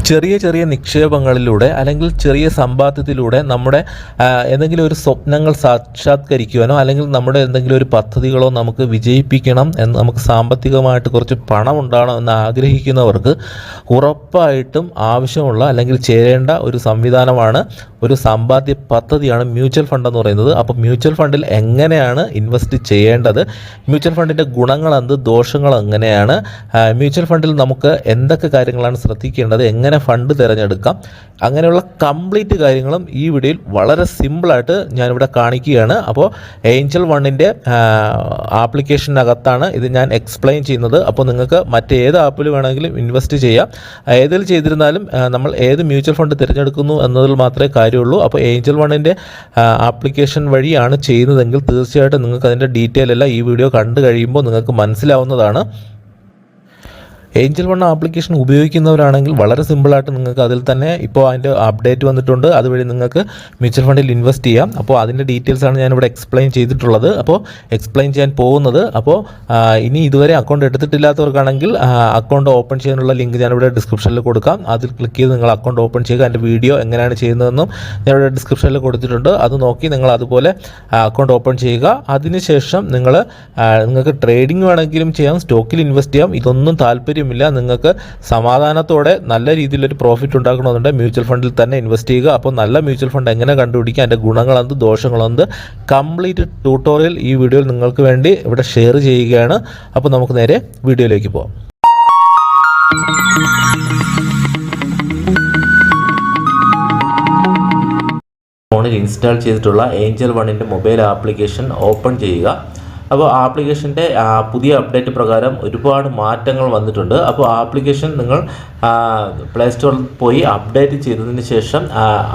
ചെറിയ ചെറിയ നിക്ഷേപങ്ങളിലൂടെ അല്ലെങ്കിൽ ചെറിയ സമ്പാദ്യത്തിലൂടെ നമ്മുടെ എന്തെങ്കിലും ഒരു സ്വപ്നങ്ങൾ സാക്ഷാത്കരിക്കുവാനോ അല്ലെങ്കിൽ നമ്മുടെ എന്തെങ്കിലും ഒരു പദ്ധതികളോ നമുക്ക് വിജയിപ്പിക്കണം എന്ന് നമുക്ക് സാമ്പത്തികമായിട്ട് കുറച്ച് പണം ഉണ്ടാകണം എന്ന് ആഗ്രഹിക്കുന്നവർക്ക് ഉറപ്പായിട്ടും ആവശ്യമുള്ള അല്ലെങ്കിൽ ചേരേണ്ട ഒരു സംവിധാനമാണ്, ഒരു സമ്പാദ്യ പദ്ധതിയാണ് മ്യൂച്വൽ ഫണ്ട് എന്ന് പറയുന്നത്. അപ്പോൾ മ്യൂച്വൽ ഫണ്ടിൽ എങ്ങനെയാണ് ഇൻവെസ്റ്റ് ചെയ്യേണ്ടത്, മ്യൂച്വൽ ഫണ്ടിൻ്റെ ഗുണങ്ങൾ എന്ത്, ദോഷങ്ങൾ എങ്ങനെയാണ്, മ്യൂച്വൽ ഫണ്ടിൽ നമുക്ക് എന്തൊക്കെ കാര്യങ്ങളാണ് ശ്രദ്ധിക്കേണ്ടത്, എങ്ങനെ ഫണ്ട് തിരഞ്ഞെടുക്കാം, അങ്ങനെയുള്ള കംപ്ലീറ്റ് കാര്യങ്ങളും ഈ വീഡിയോയിൽ വളരെ സിമ്പിളായിട്ട് ഞാനിവിടെ കാണിക്കുകയാണ്. അപ്പോൾ ഏഞ്ചൽ വണ്ണിൻ്റെ ആപ്ലിക്കേഷനകത്താണ് ഇത് ഞാൻ എക്സ്പ്ലെയിൻ ചെയ്യുന്നത്. അപ്പോൾ നിങ്ങൾക്ക് മറ്റേത് ആപ്പിൽ വേണമെങ്കിലും ഇൻവെസ്റ്റ് ചെയ്യാം. ഏതിൽ ചെയ്തിരുന്നാലും നമ്മൾ ഏത് മ്യൂച്വൽ ഫണ്ട് തിരഞ്ഞെടുക്കുന്നു എന്നതിൽ മാത്രമേ കാര്യമുള്ളൂ. അപ്പോൾ ഏഞ്ചൽ വണ്ണിൻ്റെ ആപ്ലിക്കേഷൻ വഴിയാണ് ചെയ്യുന്നതെങ്കിൽ തീർച്ചയായിട്ടും നിങ്ങൾക്ക് അതിൻ്റെ ഡീറ്റെയിൽ എല്ലാം ഈ വീഡിയോ കണ്ടു കഴിയുമ്പോൾ നിങ്ങൾക്ക് മനസ്സിലാവുന്നതാണ്. ഏഞ്ചൽ വൺ ആപ്ലിക്കേഷൻ ഉപയോഗിക്കുന്നവരാണെങ്കിൽ വളരെ സിമ്പിളായിട്ട് നിങ്ങൾക്ക് അതിൽ തന്നെ ഇപ്പോൾ അതിൻ്റെ അപ്ഡേറ്റ് വന്നിട്ടുണ്ട്, അതുവഴി നിങ്ങൾക്ക് മ്യൂച്വൽ ഫണ്ടിൽ ഇൻവെസ്റ്റ് ചെയ്യാം. അപ്പോൾ അതിൻ്റെ ഡീറ്റെയിൽസാണ് ഞാനിവിടെ എക്സ്പ്ലെയിൻ ചെയ്തിട്ടുള്ളത്. അപ്പോൾ എക്സ്പ്ലെയിൻ ചെയ്യാൻ പോകുന്നത്, അപ്പോൾ ഇനി ഇതുവരെ അക്കൗണ്ട് എടുത്തിട്ടില്ലാത്തവർക്കാണെങ്കിൽ അക്കൗണ്ട് ഓപ്പൺ ചെയ്യാനുള്ള ലിങ്ക് ഞാനിവിടെ ഡിസ്ക്രിപ്ഷനിൽ കൊടുക്കാം. അതിൽ ക്ലിക്ക് ചെയ്ത് നിങ്ങൾ അക്കൗണ്ട് ഓപ്പൺ ചെയ്യുക. അതിൻ്റെ വീഡിയോ എങ്ങനെയാണ് ചെയ്യുന്നതെന്നും ഞാനിവിടെ ഡിസ്ക്രിപ്ഷനിൽ കൊടുത്തിട്ടുണ്ട്. അത് നോക്കി നിങ്ങൾ അതുപോലെ അക്കൗണ്ട് ഓപ്പൺ ചെയ്യുക. അതിനുശേഷം നിങ്ങൾക്ക് ട്രേഡിംഗ് വേണമെങ്കിലും ചെയ്യാം, സ്റ്റോക്കിൽ ഇൻവെസ്റ്റ് ചെയ്യാം. ഇതൊന്നും താല്പര്യം നിങ്ങൾക്ക് സമാധാനത്തോടെ നല്ല രീതിയിലൊരു പ്രോഫിറ്റ് ഉണ്ടാക്കണമെന്നുണ്ടെങ്കിൽ മ്യൂച്വൽ ഫണ്ടിൽ തന്നെ ഇൻവെസ്റ്റ് ചെയ്യുക. അപ്പോൾ നല്ല മ്യൂച്വൽ ഫണ്ട് എങ്ങനെ കണ്ടുപിടിക്കുക, അതിൻ്റെ ഗുണങ്ങളെന്ത് ദോഷങ്ങളെന്ത് കംപ്ലീറ്റ് ട്യൂട്ടോറിയൽ ഈ വീഡിയോയിൽ നിങ്ങൾക്ക് വേണ്ടി ഇവിടെ ഷെയർ ചെയ്യുകയാണ്. അപ്പോൾ നമുക്ക് നേരെ വീഡിയോയിലേക്ക് പോകാം. ഫോണിൽ ഇൻസ്റ്റാൾ ചെയ്തിട്ടുള്ള ഏഞ്ചൽ വണ്ണിൻ്റെ മൊബൈൽ ആപ്ലിക്കേഷൻ ഓപ്പൺ ചെയ്യുക. അപ്പോൾ ആപ്ലിക്കേഷൻ്റെ പുതിയ അപ്ഡേറ്റ് പ്രകാരം ഒരുപാട് മാറ്റങ്ങൾ വന്നിട്ടുണ്ട്. അപ്പോൾ ആപ്ലിക്കേഷൻ നിങ്ങൾ പ്ലേ സ്റ്റോറിൽ പോയി അപ്ഡേറ്റ് ചെയ്തതിന് ശേഷം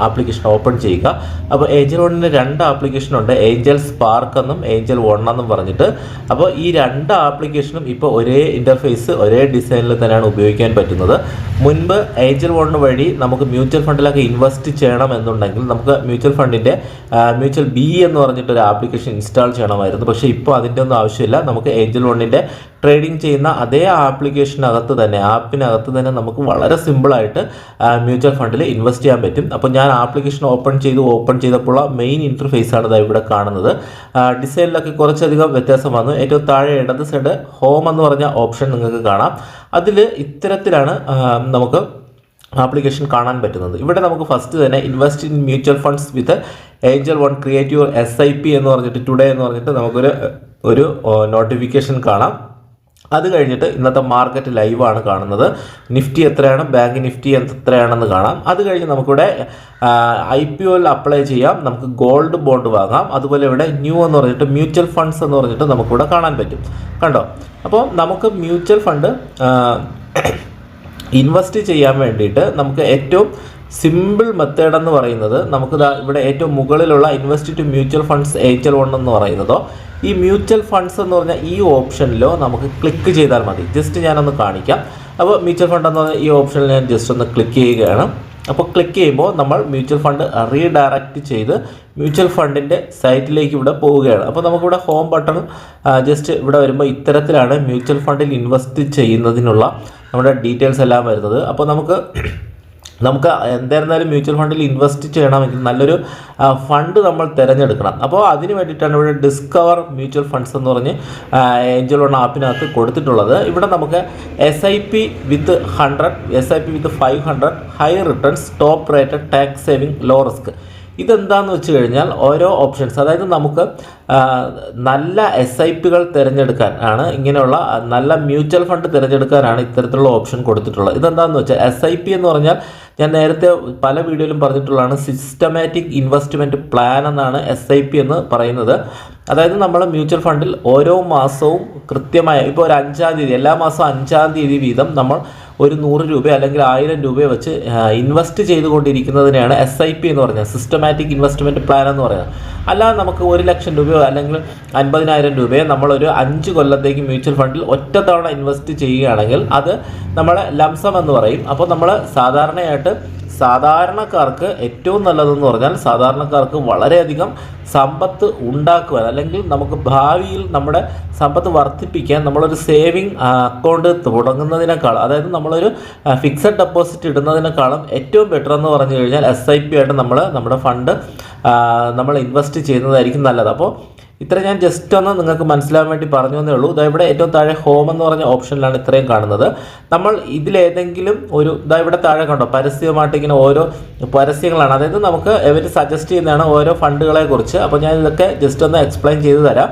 ആപ്ലിക്കേഷൻ ഓപ്പൺ ചെയ്യുക. അപ്പോൾ ഏഞ്ചൽ വണ്ണിന് രണ്ട് ആപ്ലിക്കേഷനുണ്ട്, ഏഞ്ചൽ സ്പാർക്ക് എന്നും ഏഞ്ചൽ വൺ എന്നും പറഞ്ഞിട്ട്. അപ്പോൾ ഈ രണ്ട് ആപ്ലിക്കേഷനും ഇപ്പോൾ ഒരേ ഇൻ്റർഫേസ് ഒരേ ഡിസൈനിൽ തന്നെയാണ് ഉപയോഗിക്കാൻ പറ്റുന്നത്. മുൻപ് ഏഞ്ചൽ വൺ വഴി നമുക്ക് മ്യൂച്വൽ ഫണ്ടിലൊക്കെ ഇൻവെസ്റ്റ് ചെയ്യണം എന്നുണ്ടെങ്കിൽ നമുക്ക് മ്യൂച്വൽ ഫണ്ടിൻ്റെ മ്യൂച്വൽ ബി എന്ന് പറഞ്ഞിട്ടൊരു ആപ്ലിക്കേഷൻ ഇൻസ്റ്റാൾ ചെയ്യണമായിരുന്നു. പക്ഷേ ഇപ്പോൾ അതിൻ്റെ ഒന്നും ആവശ്യമില്ല. നമുക്ക് ഏഞ്ചൽ വണ്ണിൻ്റെ ട്രേഡിംഗ് ചെയ്യുന്ന അതേ ആപ്ലിക്കേഷനകത്ത് തന്നെ ആപ്പിനകത്ത് തന്നെ നമുക്ക് വളരെ സിമ്പിളായിട്ട് മ്യൂച്വൽ ഫണ്ടിൽ ഇൻവെസ്റ്റ് ചെയ്യാൻ പറ്റും. അപ്പോൾ ഞാൻ ആപ്ലിക്കേഷൻ ഓപ്പൺ ചെയ്തപ്പോൾ മെയിൻ ഇൻ്റർഫേസാണ് ഇത് ഇവിടെ കാണുന്നത്. ഡിസൈനിലൊക്കെ കുറച്ചധികം വ്യത്യാസം വന്നു. ഏറ്റവും താഴെ ഇടത് സൈഡ് ഹോം എന്ന് പറഞ്ഞ ഓപ്ഷൻ നിങ്ങൾക്ക് കാണാം. അതിൽ ഇത്തരത്തിലാണ് നമുക്ക് ആപ്ലിക്കേഷൻ കാണാൻ പറ്റുന്നത്. ഇവിടെ നമുക്ക് ഫസ്റ്റ് തന്നെ invest in mutual funds with Angel one create your SIP എന്ന് പറഞ്ഞിട്ട് ടുഡേ എന്ന് പറഞ്ഞിട്ട് നമുക്കൊരു നോട്ടിഫിക്കേഷൻ കാണാം. അത് കഴിഞ്ഞിട്ട് ഇന്നത്തെ മാർക്കറ്റ് ലൈവാണ് കാണുന്നത്. നിഫ്റ്റി എത്രയാണ്, ബാങ്ക് നിഫ്റ്റി എത്രയാണെന്ന് കാണാം. അത് കഴിഞ്ഞ് നമുക്കിവിടെ IPOയിൽ അപ്ലൈ ചെയ്യാം, നമുക്ക് ഗോൾഡ് ബോണ്ട് വാങ്ങാം. അതുപോലെ ഇവിടെ ന്യൂ എന്ന് പറഞ്ഞിട്ട് മ്യൂച്വൽ ഫണ്ട്സ് എന്ന് പറഞ്ഞിട്ട് നമുക്കിവിടെ കാണാൻ പറ്റും. കണ്ടോ? അപ്പോൾ നമുക്ക് മ്യൂച്വൽ ഫണ്ട് ഇൻവെസ്റ്റ് ചെയ്യാൻ വേണ്ടിയിട്ട് നമുക്ക് ഏറ്റവും സിമ്പിൾ മെത്തേഡ് എന്ന് പറയുന്നത് നമുക്ക് ഇവിടെ ഏറ്റവും മുകളിലുള്ള invest to mutual funds angel one എന്ന് പറയുന്നതോ ഈ മ്യൂച്വൽ ഫണ്ട്സ് എന്ന് പറഞ്ഞാൽ ഈ ഓപ്ഷനിലോ നമുക്ക് ക്ലിക്ക് ചെയ്താൽ മതി. ജസ്റ്റ് ഞാനൊന്ന് കാണിക്കാം. അപ്പോൾ മ്യൂച്വൽ ഫണ്ട് എന്ന് പറഞ്ഞാൽ ഈ ഓപ്ഷനിൽ ഞാൻ ജസ്റ്റ് ഒന്ന് ക്ലിക്ക് ചെയ്യുകയാണ്. അപ്പോൾ ക്ലിക്ക് ചെയ്യുമ്പോൾ നമ്മൾ മ്യൂച്വൽ ഫണ്ട് റീഡയറക്റ്റ് ചെയ്ത് മ്യൂച്വൽ ഫണ്ടിൻ്റെ സൈറ്റിലേക്ക് ഇവിടെ പോവുകയാണ്. അപ്പോൾ നമുക്കിവിടെ ഹോം ബട്ടൺ ജസ്റ്റ് ഇവിടെ വരുമ്പോൾ ഇത്തരത്തിലാണ് മ്യൂച്വൽ ഫണ്ടിൽ ഇൻവെസ്റ്റ് ചെയ്യുന്നതിനുള്ള നമ്മുടെ ഡീറ്റെയിൽസ് എല്ലാം വരുന്നത്. അപ്പോൾ നമുക്ക് എന്തായിരുന്നാലും മ്യൂച്വൽ ഫണ്ടിൽ ഇൻവെസ്റ്റ് ചെയ്യണമെങ്കിൽ നല്ലൊരു ഫണ്ട് നമ്മൾ തിരഞ്ഞെടുക്കണം. അപ്പോൾ അതിന് വേണ്ടിയിട്ടാണ് ഇവിടെ ഡിസ്കവർ മ്യൂച്വൽ ഫണ്ട്സ് എന്ന് പറഞ്ഞ് ഏഞ്ചൽ വൺ ആപ്പിനകത്ത് കൊടുത്തിട്ടുള്ളത്. ഇവിടെ നമുക്ക് SIP with 100, SIP with 500, high returns, top rated, tax saving, low risk. ഇതെന്താണെന്ന് വെച്ച് കഴിഞ്ഞാൽ ഓരോ ഓപ്ഷൻസ്, അതായത് നമുക്ക് നല്ല SIPകൾ തിരഞ്ഞെടുക്കാൻ ആണ്, ഇങ്ങനെയുള്ള നല്ല മ്യൂച്വൽ ഫണ്ട് തിരഞ്ഞെടുക്കാനാണ് ഇത്തരത്തിലുള്ള ഓപ്ഷൻ കൊടുത്തിട്ടുള്ളത്. ഇതെന്താണെന്ന് വെച്ചാൽ SIP എന്ന് പറഞ്ഞാൽ ഞാൻ നേരത്തെ പല വീഡിയോയിലും പറഞ്ഞിട്ടുള്ളതാണ്, സിസ്റ്റമാറ്റിക് ഇൻവെസ്റ്റ്മെൻറ്റ് പ്ലാൻ എന്നാണ് SIP എന്ന് പറയുന്നത്. അതായത് നമ്മൾ മ്യൂച്വൽ ഫണ്ടിൽ ഓരോ മാസവും കൃത്യമായ ഇപ്പോൾ ഒരു 5-ാം തീയതി എല്ലാ മാസവും 5-ാം തീയതി വീതം നമ്മൾ ഒരു 100 രൂപ അല്ലെങ്കിൽ 1000 രൂപ വെച്ച് ഇൻവെസ്റ്റ് ചെയ്തുകൊണ്ടിരിക്കുന്നതിനെയാണ് SIP എന്ന് പറയുന്നത്, സിസ്റ്റമാറ്റിക് ഇൻവെസ്റ്റ്മെൻറ്റ് പ്ലാൻ എന്ന് പറയുന്നത്. അല്ലാതെ നമുക്ക് 1 ലക്ഷം രൂപയോ അല്ലെങ്കിൽ 50,000 രൂപയോ നമ്മളൊരു 5 കൊല്ലത്തേക്ക് മ്യൂച്വൽ ഫണ്ടിൽ ഒറ്റത്തവണ ഇൻവെസ്റ്റ് ചെയ്യുകയാണെങ്കിൽ അത് നമ്മളെ ലംസം എന്ന് പറയും. അപ്പോൾ നമ്മൾ സാധാരണയായിട്ട് സാധാരണക്കാർക്ക് ഏറ്റവും നല്ലതെന്ന് പറഞ്ഞാൽ സാധാരണക്കാർക്ക് വളരെയധികം സമ്പത്ത് ഉണ്ടാക്കുവാൻ അല്ലെങ്കിൽ നമുക്ക് ഭാവിയിൽ നമ്മുടെ സമ്പത്ത് വർദ്ധിപ്പിക്കാൻ നമ്മളൊരു സേവിങ് അക്കൗണ്ട് തുടങ്ങുന്നതിനേക്കാൾ, അതായത് നമ്മളൊരു ഫിക്സഡ് ഡെപ്പോസിറ്റ് ഇടുന്നതിനേക്കാളും ഏറ്റവും ബെറ്റർ എന്ന് പറഞ്ഞു കഴിഞ്ഞാൽ SIP ആയിട്ട് നമ്മുടെ ഫണ്ട് നമ്മൾ ഇൻവെസ്റ്റ് ചെയ്യുന്നതായിരിക്കും നല്ലത്. അപ്പോൾ ഇത്ര ഞാൻ ജസ്റ്റ് ഒന്ന് നിങ്ങൾക്ക് മനസ്സിലാകാൻ വേണ്ടി പറഞ്ഞു എന്നേ ഉള്ളൂ. ഇവിടെ ഏറ്റവും താഴെ ഹോം എന്ന് പറഞ്ഞ ഓപ്ഷനിലാണ് ഇത്രയും കാണുന്നത്. നമ്മൾ ഇതിലേതെങ്കിലും ഒരു ഇവിടെ താഴെ കണ്ടോ പരസ്യമായിട്ട് ഇങ്ങനെ ഓരോ പരസ്യങ്ങളാണ്, അതായത് നമുക്ക് ഇവർ സജസ്റ്റ് ചെയ്യുന്നതാണ് ഓരോ ഫണ്ടുകളെ കുറിച്ച്. അപ്പോൾ ഞാൻ ഇതൊക്കെ ജസ്റ്റ് ഒന്ന് എക്സ്പ്ലെയിൻ ചെയ്ത് തരാം.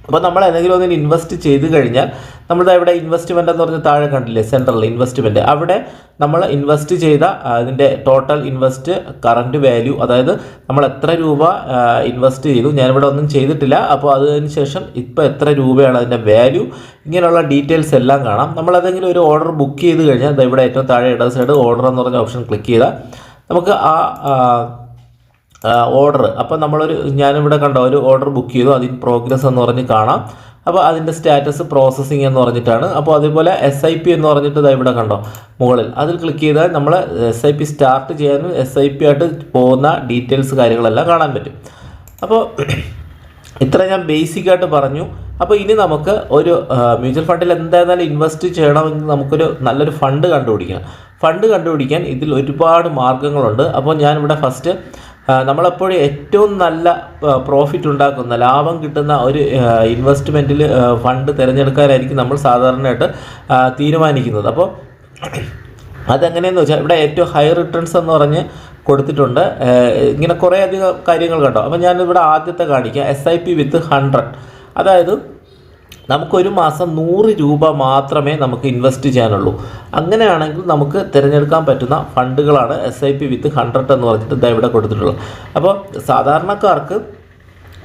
അപ്പോൾ നമ്മൾ ഏതെങ്കിലും ഒന്നിൽ ഇൻവെസ്റ്റ് ചെയ്ത് കഴിഞ്ഞാൽ നമ്മളുടെ ഇവിടെ ഇൻവെസ്റ്റ്മെൻ്റ് എന്ന് പറഞ്ഞ് താഴെ കണ്ടില്ലേ സെൻട്രൽ ഇൻവെസ്റ്റ്മെൻറ്റ്, അവിടെ നമ്മൾ ഇൻവെസ്റ്റ് ചെയ്ത അതിൻ്റെ ടോട്ടൽ ഇൻവെസ്റ്റ് കറൻറ്റ് വാല്യൂ, അതായത് നമ്മൾ എത്ര രൂപ ഇൻവെസ്റ്റ് ചെയ്തു, ഞാനിവിടെ ഒന്നും ചെയ്തിട്ടില്ല, അപ്പോൾ അതിന് ശേഷം ഇപ്പോൾ എത്ര രൂപയാണ് അതിൻ്റെ വാല്യൂ, ഇങ്ങനെയുള്ള ഡീറ്റെയിൽസ് എല്ലാം കാണാം. നമ്മളതെങ്കിലും ഒരു ഓർഡർ ബുക്ക് ചെയ്ത് കഴിഞ്ഞാൽ ഇവിടെ ഏറ്റവും താഴെ ഇടത് സൈഡ് ഓർഡർ എന്ന് പറഞ്ഞ ഓപ്ഷൻ ക്ലിക്ക് ചെയ്താൽ നമുക്ക് ഓർഡർ, അപ്പോൾ ഞാനിവിടെ കണ്ടോ ഒരു ഓർഡർ ബുക്ക് ചെയ്തു, അതിന് പ്രോഗ്രസ് എന്ന് പറഞ്ഞ് കാണാം. അപ്പോൾ അതിൻ്റെ സ്റ്റാറ്റസ് പ്രോസസ്സിങ് എന്ന് പറഞ്ഞിട്ടാണ്. അപ്പോൾ അതേപോലെ SIP എന്ന് പറഞ്ഞിട്ട് ഇവിടെ കണ്ടോ മുകളിൽ അതിൽ ക്ലിക്ക് ചെയ്താൽ നമ്മൾ SIP സ്റ്റാർട്ട് ചെയ്യാനും SIP ആയിട്ട് പോകുന്ന ഡീറ്റെയിൽസ് കാര്യങ്ങളെല്ലാം കാണാൻ പറ്റും. അപ്പോൾ ഇത്ര ഞാൻ ബേസിക്കായിട്ട് പറഞ്ഞു. അപ്പോൾ ഇനി നമുക്ക് ഒരു മ്യൂച്വൽ ഫണ്ടിൽ എന്തായാലും ഇൻവെസ്റ്റ് ചെയ്യണമെങ്കിൽ നമുക്കൊരു നല്ലൊരു ഫണ്ട് കണ്ടുപിടിക്കാൻ ഇതിൽ ഒരുപാട് മാർഗ്ഗങ്ങളുണ്ട്. അപ്പോൾ ഞാനിവിടെ ഫസ്റ്റ് നമ്മളെപ്പോഴും ഏറ്റവും നല്ല പ്രോഫിറ്റ് ഉണ്ടാക്കുന്ന ലാഭം കിട്ടുന്ന ഒരു ഇൻവെസ്റ്റ്മെൻറ്റിൽ ഫണ്ട് തിരഞ്ഞെടുക്കാനായിരിക്കും നമ്മൾ സാധാരണയായിട്ട് തീരുമാനിക്കുന്നത്. അപ്പോൾ അതെങ്ങനെയെന്ന് വെച്ചാൽ ഇവിടെ ഏറ്റവും ഹൈ റിട്ടേൺസ് എന്ന് പറഞ്ഞ് കൊടുത്തിട്ടുണ്ട്. ഇങ്ങനെ കുറേ അധികം കാര്യങ്ങൾ കണ്ടോ. അപ്പോൾ ഞാനിവിടെ ആദ്യത്തെ കാണിക്കാം SIP വിത്ത് 100, അതായത് നമുക്കൊരു മാസം 100 രൂപ മാത്രമേ നമുക്ക് ഇൻവെസ്റ്റ് ചെയ്യാനുള്ളൂ. അങ്ങനെയാണെങ്കിൽ നമുക്ക് തിരഞ്ഞെടുക്കാൻ പറ്റുന്ന ഫണ്ടുകളാണ് SIP വിത്ത് 100 എന്ന് പറഞ്ഞിട്ട് ഇവിടെ കൊടുത്തിട്ടുള്ളത്. അപ്പോൾ സാധാരണക്കാർക്ക്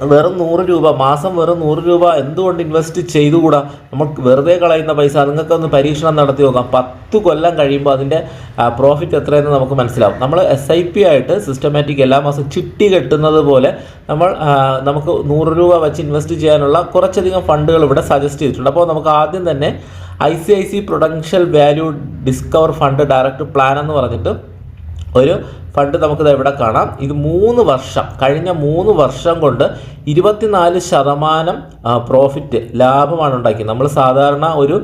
വെറും 100 രൂപ മാസം, വെറും 100 രൂപ എന്തുകൊണ്ട് ഇൻവെസ്റ്റ് ചെയ്തുകൂടാ? നമുക്ക് വെറുതെ കളയുന്ന പൈസ, നിങ്ങൾക്കൊന്ന് പരീക്ഷണം നടത്തി നോക്കാം. 10 കൊല്ലം കഴിയുമ്പോൾ അതിൻ്റെ പ്രോഫിറ്റ് എത്രയെന്ന് നമുക്ക് മനസ്സിലാവും. നമ്മൾ SIP ആയിട്ട് സിസ്റ്റമാറ്റിക് എല്ലാ മാസം ചിട്ടി കെട്ടുന്നത് പോലെ നമുക്ക് 100 രൂപ വെച്ച് ഇൻവെസ്റ്റ് ചെയ്യാനുള്ള കുറച്ചധികം ഫണ്ടുകൾ ഇവിടെ സജസ്റ്റ് ചെയ്തിട്ടുണ്ട്. അപ്പോൾ നമുക്ക് ആദ്യം തന്നെ ICIC Prudential value discover fund direct plan എന്ന് പറഞ്ഞിട്ട് ഒരു ഫണ്ട് നമുക്കിത് ഇവിടെ കാണാം. ഇത് 3 വർഷം, കഴിഞ്ഞ 3 വർഷം കൊണ്ട് 24% പ്രോഫിറ്റ് ലാഭമാണ് ഉണ്ടാക്കിയത്. നമ്മൾ സാധാരണ ഒരു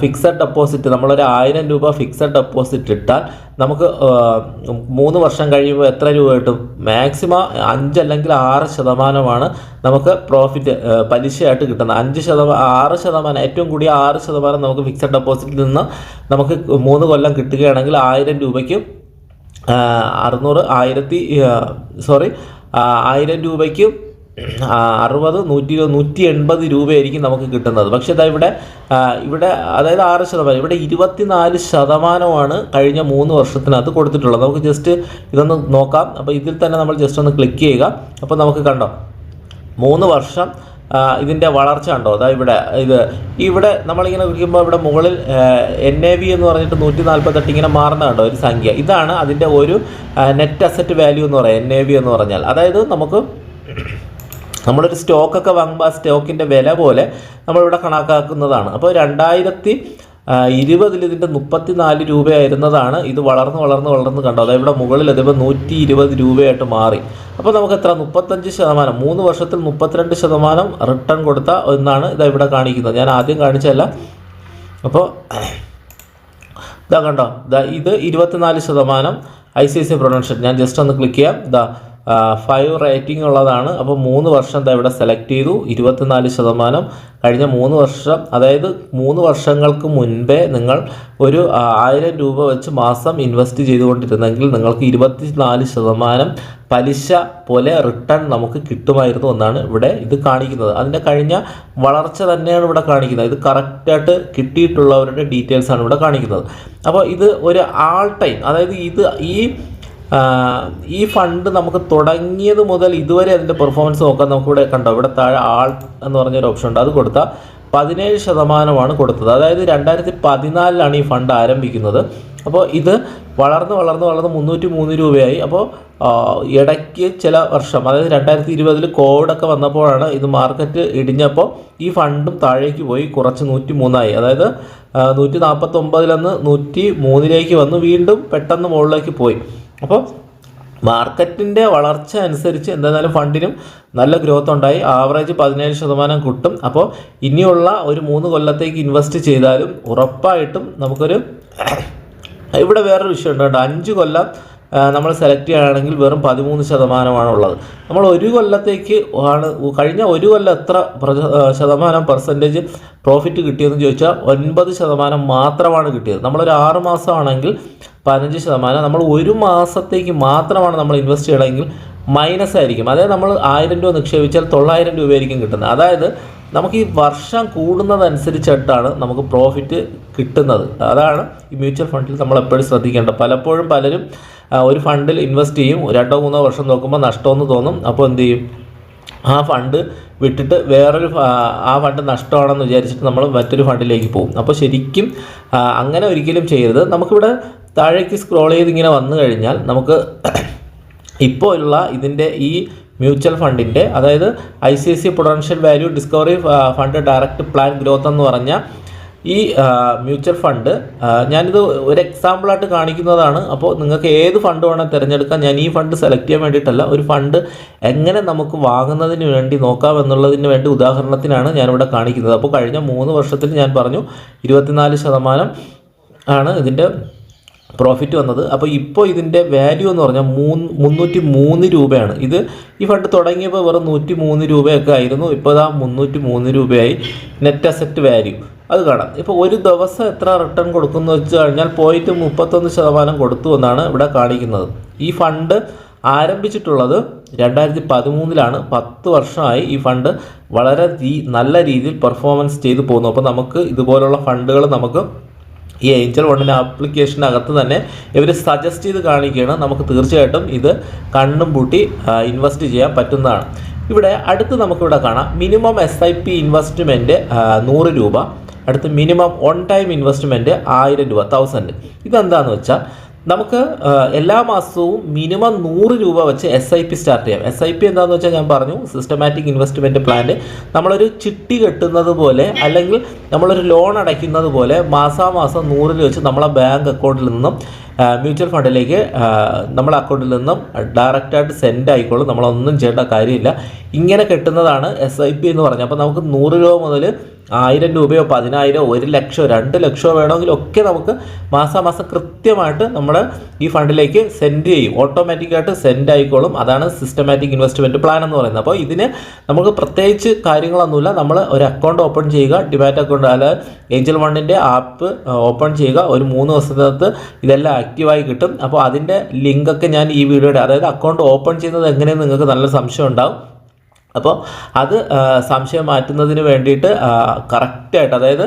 ഫിക്സഡ് ഡെപ്പോസിറ്റ്, നമ്മളൊരു 1000 രൂപ ഫിക്സഡ് ഡെപ്പോസിറ്റ് ഇട്ടാൽ നമുക്ക് 3 വർഷം കഴിയുമ്പോൾ എത്ര രൂപ കിട്ടും? മാക്സിമം 5 അല്ലെങ്കിൽ 6% നമുക്ക് പ്രോഫിറ്റ് പലിശയായിട്ട് കിട്ടുന്നത്. 6%, ഏറ്റവും കൂടിയ 6% നമുക്ക് ഫിക്സഡ് ഡെപ്പോസിറ്റിൽ നിന്ന് നമുക്ക് 3 കൊല്ലം കിട്ടുകയാണെങ്കിൽ 1000 രൂപയ്ക്ക് 1000 രൂപയ്ക്ക് 60, 180 രൂപയായിരിക്കും നമുക്ക് കിട്ടുന്നത്. പക്ഷേ ഇവിടെ അതായത് 6%, ഇവിടെ 24% കഴിഞ്ഞ 3 വർഷത്തിനകത്ത് കൊടുത്തിട്ടുള്ളത്. നമുക്ക് ജസ്റ്റ് ഇതൊന്ന് നോക്കാം. അപ്പോൾ ഇതിൽ തന്നെ നമ്മൾ ജസ്റ്റ് ഒന്ന് ക്ലിക്ക് ചെയ്യുക. അപ്പോൾ നമുക്ക് കണ്ടോ 3 വർഷം ഇതിൻ്റെ വളർച്ച കണ്ടോ. ഇവിടെ നമ്മളിങ്ങനെ വിളിക്കുമ്പോൾ ഇവിടെ മുകളിൽ NAV എന്ന് പറഞ്ഞിട്ട് 148 ഇങ്ങനെ മാറുന്ന കണ്ടോ ഒരു സംഖ്യ. ഇതാണ് അതിൻ്റെ ഒരു നെറ്റ് അസറ്റ് വാല്യൂ എന്ന് പറയുക, NAV എന്ന് പറഞ്ഞാൽ. അതായത് നമ്മളൊരു സ്റ്റോക്കൊക്കെ വാങ്ങുമ്പോൾ ആ സ്റ്റോക്കിൻ്റെ വില പോലെ നമ്മളിവിടെ കണക്കാക്കുന്നതാണ്. അപ്പോൾ 2020 ഇതിൻ്റെ 34 രൂപയായിരുന്നതാണ്. ഇത് വളർന്ന് കണ്ടോ. അതായത് ഇവിടെ മുകളിൽ അതിപ്പോൾ 120 രൂപയായിട്ട് മാറി. അപ്പോൾ നമുക്ക് എത്ര 35%, 3 വർഷത്തിൽ 32% റിട്ടേൺ കൊടുത്ത ഒന്നാണ് ഇവിടെ കാണിക്കുന്നത്. ഞാൻ ആദ്യം കാണിച്ചല്ല. അപ്പോൾ കണ്ടോ, ഇത് 24% ICICI പ്രൊഡൻഷ്യൽ. ഞാൻ ജസ്റ്റ് ഒന്ന് ക്ലിക്ക് ചെയ്യാം. 5 റേറ്റിംഗ് ഉള്ളതാണ്. അപ്പോൾ 3 വർഷം ഇവിടെ സെലക്ട് ചെയ്തു, 24%. കഴിഞ്ഞ 3 വർഷം, അതായത് 3 വർഷങ്ങൾക്ക് മുൻപേ നിങ്ങൾ ഒരു 1000 രൂപ വെച്ച് മാസം ഇൻവെസ്റ്റ് ചെയ്തുകൊണ്ടിരുന്നെങ്കിൽ നിങ്ങൾക്ക് 24% പലിശ പോലെ റിട്ടേൺ നമുക്ക് കിട്ടുമായിരുന്നു എന്നാണ് ഇവിടെ ഇത് കാണിക്കുന്നത്. അതിൻ്റെ കഴിഞ്ഞ വളർച്ച തന്നെയാണ് ഇവിടെ കാണിക്കുന്നത്. ഇത് കറക്റ്റായിട്ട് കിട്ടിയിട്ടുള്ളവരുടെ ഡീറ്റെയിൽസാണ് ഇവിടെ കാണിക്കുന്നത്. അപ്പോൾ ഇത് ഒരു ആൾ ടൈം, അതായത് ഈ ഫണ്ട് നമുക്ക് തുടങ്ങിയത് മുതൽ ഇതുവരെ അതിൻ്റെ പെർഫോമൻസ് നോക്കാൻ നമുക്കിവിടെ കണ്ടോ. ഇവിടെ താഴെ ആൾ എന്ന് പറഞ്ഞൊരു ഓപ്ഷൻ ഉണ്ട്. അത് കൊടുത്താൽ 17% കൊടുത്തത്. അതായത് 2014 ഈ ഫണ്ട് ആരംഭിക്കുന്നത്. അപ്പോൾ ഇത് വളർന്ന് 303 രൂപയായി. അപ്പോൾ ഇടയ്ക്ക് ചില വർഷം, അതായത് 2020 കോവിഡൊക്കെ വന്നപ്പോഴാണ് ഇത് മാർക്കറ്റ് ഇടിഞ്ഞപ്പോൾ ഈ ഫണ്ടും താഴേക്ക് പോയി കുറച്ച് 103 അതായത് 149 103 വന്നു, വീണ്ടും പെട്ടെന്ന് മുകളിലേക്ക് പോയി. അപ്പോൾ മാർക്കറ്റിൻ്റെ വളർച്ച അനുസരിച്ച് എന്തായാലും ഫണ്ടിനും നല്ല ഗ്രോത്ത് ഉണ്ടായി. ആവറേജ് 17% കിട്ടും. അപ്പോൾ ഇനിയുള്ള ഒരു 3 കൊല്ലത്തേക്ക് ഇൻവെസ്റ്റ് ചെയ്താലും ഉറപ്പായിട്ടും നമുക്കൊരു ഇവിടെ വേറൊരു വിഷയമുണ്ട് കേട്ടോ. 5 കൊല്ലം നമ്മൾ സെലക്ട് ചെയ്യുകയാണെങ്കിൽ വെറും 13% ഉള്ളത്. നമ്മൾ 1 കൊല്ലത്തേക്ക് കഴിഞ്ഞ 1 കൊല്ലം എത്ര പെർസെൻറ്റേജ് പ്രോഫിറ്റ് കിട്ടിയെന്ന് ചോദിച്ചാൽ 9% മാത്രമാണ് കിട്ടിയത്. നമ്മളൊരു 6 മാസമാണെങ്കിൽ 15%, നമ്മൾ 1 മാസത്തേക്ക് മാത്രമാണ് നമ്മൾ ഇൻവെസ്റ്റ് ചെയ്യണമെങ്കിൽ മൈനസ് ആയിരിക്കും. അതായത് നമ്മൾ 1000 രൂപ നിക്ഷേപിച്ചാൽ 900 രൂപയായിരിക്കും കിട്ടുന്നത്. അതായത് നമുക്ക് ഈ വർഷം കൂടുന്നതനുസരിച്ചിട്ടാണ് നമുക്ക് പ്രോഫിറ്റ് കിട്ടുന്നത്. അതാണ് ഈ മ്യൂച്വൽ ഫണ്ടിൽ നമ്മൾ എപ്പോഴും ശ്രദ്ധിക്കേണ്ടത്. പലപ്പോഴും പലരും ഒരു ഫണ്ടിൽ ഇൻവെസ്റ്റ് ചെയ്യും, 2-3 വർഷം നോക്കുമ്പോൾ നഷ്ടമെന്ന് തോന്നും. അപ്പോൾ എന്ത് ചെയ്യും, ആ ഫണ്ട് വിട്ടിട്ട് ആ ഫണ്ട് നഷ്ടമാണെന്ന് വിചാരിച്ചിട്ട് നമ്മൾ മറ്റൊരു ഫണ്ടിലേക്ക് പോകും. അപ്പോൾ ശരിക്കും അങ്ങനെ ഒരിക്കലും ചെയ്യരുത്. നമുക്കിവിടെ താഴേക്ക് സ്ക്രോൾ ചെയ്ത് ഇങ്ങനെ വന്നു കഴിഞ്ഞാൽ നമുക്ക് ഇപ്പോൾ ഉള്ള ഇതിൻ്റെ ഈ മ്യൂച്വൽ ഫണ്ടിൻ്റെ, അതായത് ICICI potential value discovery fund direct plan growth എന്ന് പറഞ്ഞ ഈ മ്യൂച്വൽ ഫണ്ട് ഞാനിത് ഒരു എക്സാമ്പിളായിട്ട് കാണിക്കുന്നതാണ്. അപ്പോൾ നിങ്ങൾക്ക് ഏത് ഫണ്ട് വേണമെങ്കിൽ തിരഞ്ഞെടുക്കാം. ഞാൻ ഈ ഫണ്ട് സെലക്ട് ചെയ്യാൻ വേണ്ടിയിട്ടല്ല, ഒരു ഫണ്ട് എങ്ങനെ നമുക്ക് വാങ്ങുന്നതിന് വേണ്ടി നോക്കാം എന്നുള്ളതിന് വേണ്ടി ഉദാഹരണത്തിനാണ് ഞാനിവിടെ കാണിക്കുന്നത്. അപ്പോൾ കഴിഞ്ഞ 3 വർഷത്തിൽ ഞാൻ പറഞ്ഞു 24% ആണ് ഇതിൻ്റെ പ്രോഫിറ്റ് വന്നത്. അപ്പോൾ ഇപ്പോൾ ഇതിൻ്റെ വാല്യൂ എന്ന് പറഞ്ഞാൽ 303 രൂപയാണ്. ഈ ഫണ്ട് തുടങ്ങിയപ്പോൾ വെറും 103 രൂപയൊക്കെ ആയിരുന്നു. ഇപ്പോൾ ഇതാ 303 രൂപയായി നെറ്റ് അസറ്റ് വാല്യൂ. അത് കാണാം. ഇപ്പോൾ ഒരു ദിവസം എത്ര റിട്ടേൺ കൊടുക്കുമെന്ന് വെച്ച് കഴിഞ്ഞാൽ 0.31% കൊടുത്തു എന്നാണ് ഇവിടെ കാണിക്കുന്നത്. ഈ ഫണ്ട് ആരംഭിച്ചിട്ടുള്ളത് 2013 10 വർഷമായി ഈ ഫണ്ട് വളരെ നല്ല രീതിയിൽ പെർഫോമൻസ് ചെയ്തു പോകുന്നു. അപ്പോൾ നമുക്ക് ഇതുപോലുള്ള ഫണ്ടുകൾ നമുക്ക് ഈ ഏഞ്ചൽ വണ്ണിൻ്റെ ആപ്ലിക്കേഷനകത്ത് തന്നെ ഇവർ സജസ്റ്റ് ചെയ്ത് കാണിക്കുകയാണ്. നമുക്ക് തീർച്ചയായിട്ടും ഇത് കണ്ണും പൂട്ടി ഇൻവെസ്റ്റ് ചെയ്യാൻ പറ്റുന്നതാണ്. ഇവിടെ അടുത്ത് നമുക്കിവിടെ കാണാം മിനിമം SIP ഇൻവെസ്റ്റ്മെൻറ്റ് 100 രൂപ, അടുത്ത് മിനിമം ഓൺ ടൈം ഇൻവെസ്റ്റ്മെൻറ്റ് 1000 രൂപ 1000. ഇതെന്താണെന്ന് വെച്ചാൽ നമുക്ക് എല്ലാ മാസവും മിനിമം 100 രൂപ വെച്ച് SIP സ്റ്റാർട്ട് ചെയ്യാം. SIP എന്താണെന്ന് വെച്ചാൽ ഞാൻ പറഞ്ഞു, സിസ്റ്റമാറ്റിക് ഇൻവെസ്റ്റ്മെൻറ്റ് പ്ലാൻ. നമ്മളൊരു ചിട്ടി കെട്ടുന്നത് പോലെ അല്ലെങ്കിൽ നമ്മളൊരു ലോൺ അടയ്ക്കുന്നത് പോലെ മാസാമാസം 100 വെച്ച് നമ്മളെ ബാങ്ക് അക്കൗണ്ടിൽ നിന്നും മ്യൂച്വൽ ഫണ്ടിലേക്ക് നമ്മളെ അക്കൗണ്ടിൽ നിന്നും ഡയറക്റ്റായിട്ട് സെൻഡ് ആയിക്കോളും. നമ്മളൊന്നും ചെയ്യേണ്ട കാര്യമില്ല. ഇങ്ങനെ കെട്ടുന്നതാണ് SIP എന്ന് പറഞ്ഞാൽ. അപ്പോൾ നമുക്ക് 100 രൂപ മുതൽ 1000 രൂപയോ 10,000 1 ലക്ഷമോ 2 ലക്ഷമോ വേണമെങ്കിലും ഒക്കെ നമുക്ക് മാസാമാസം കൃത്യമായിട്ട് നമ്മൾ ഈ ഫണ്ടിലേക്ക് സെൻഡ് ചെയ്യും. ഓട്ടോമാറ്റിക്കായിട്ട് സെൻഡ് ആയിക്കോളും. അതാണ് സിസ്റ്റമാറ്റിക് ഇൻവെസ്റ്റ്മെൻറ്റ് പ്ലാൻ എന്ന് പറയുന്നത്. അപ്പോൾ ഇതിന് നമുക്ക് പ്രത്യേകിച്ച് കാര്യങ്ങളൊന്നുമില്ല. നമ്മൾ ഒരു അക്കൗണ്ട് ഓപ്പൺ ചെയ്യുക, ഡിമാറ്റ് അക്കൗണ്ട് അല്ലെങ്കിൽ ഏഞ്ചൽ വണ്ണിൻ്റെ ആപ്പ് ഓപ്പൺ ചെയ്യുക. ഒരു 3 ദിവസത്തിനകത്ത് ഇതെല്ലാം ആക്റ്റീവായി കിട്ടും. അപ്പോൾ അതിൻ്റെ ലിങ്കൊക്കെ ഞാൻ ഈ വീഡിയോയുടെ, അതായത് അക്കൗണ്ട് ഓപ്പൺ ചെയ്യുന്നത് എങ്ങനെയെന്ന് നിങ്ങൾക്ക് നല്ല സംശയം ഉണ്ടാവും. അപ്പോൾ അത് സംശയം മാറ്റുന്നതിന് വേണ്ടിയിട്ട് കറക്റ്റായിട്ട്, അതായത്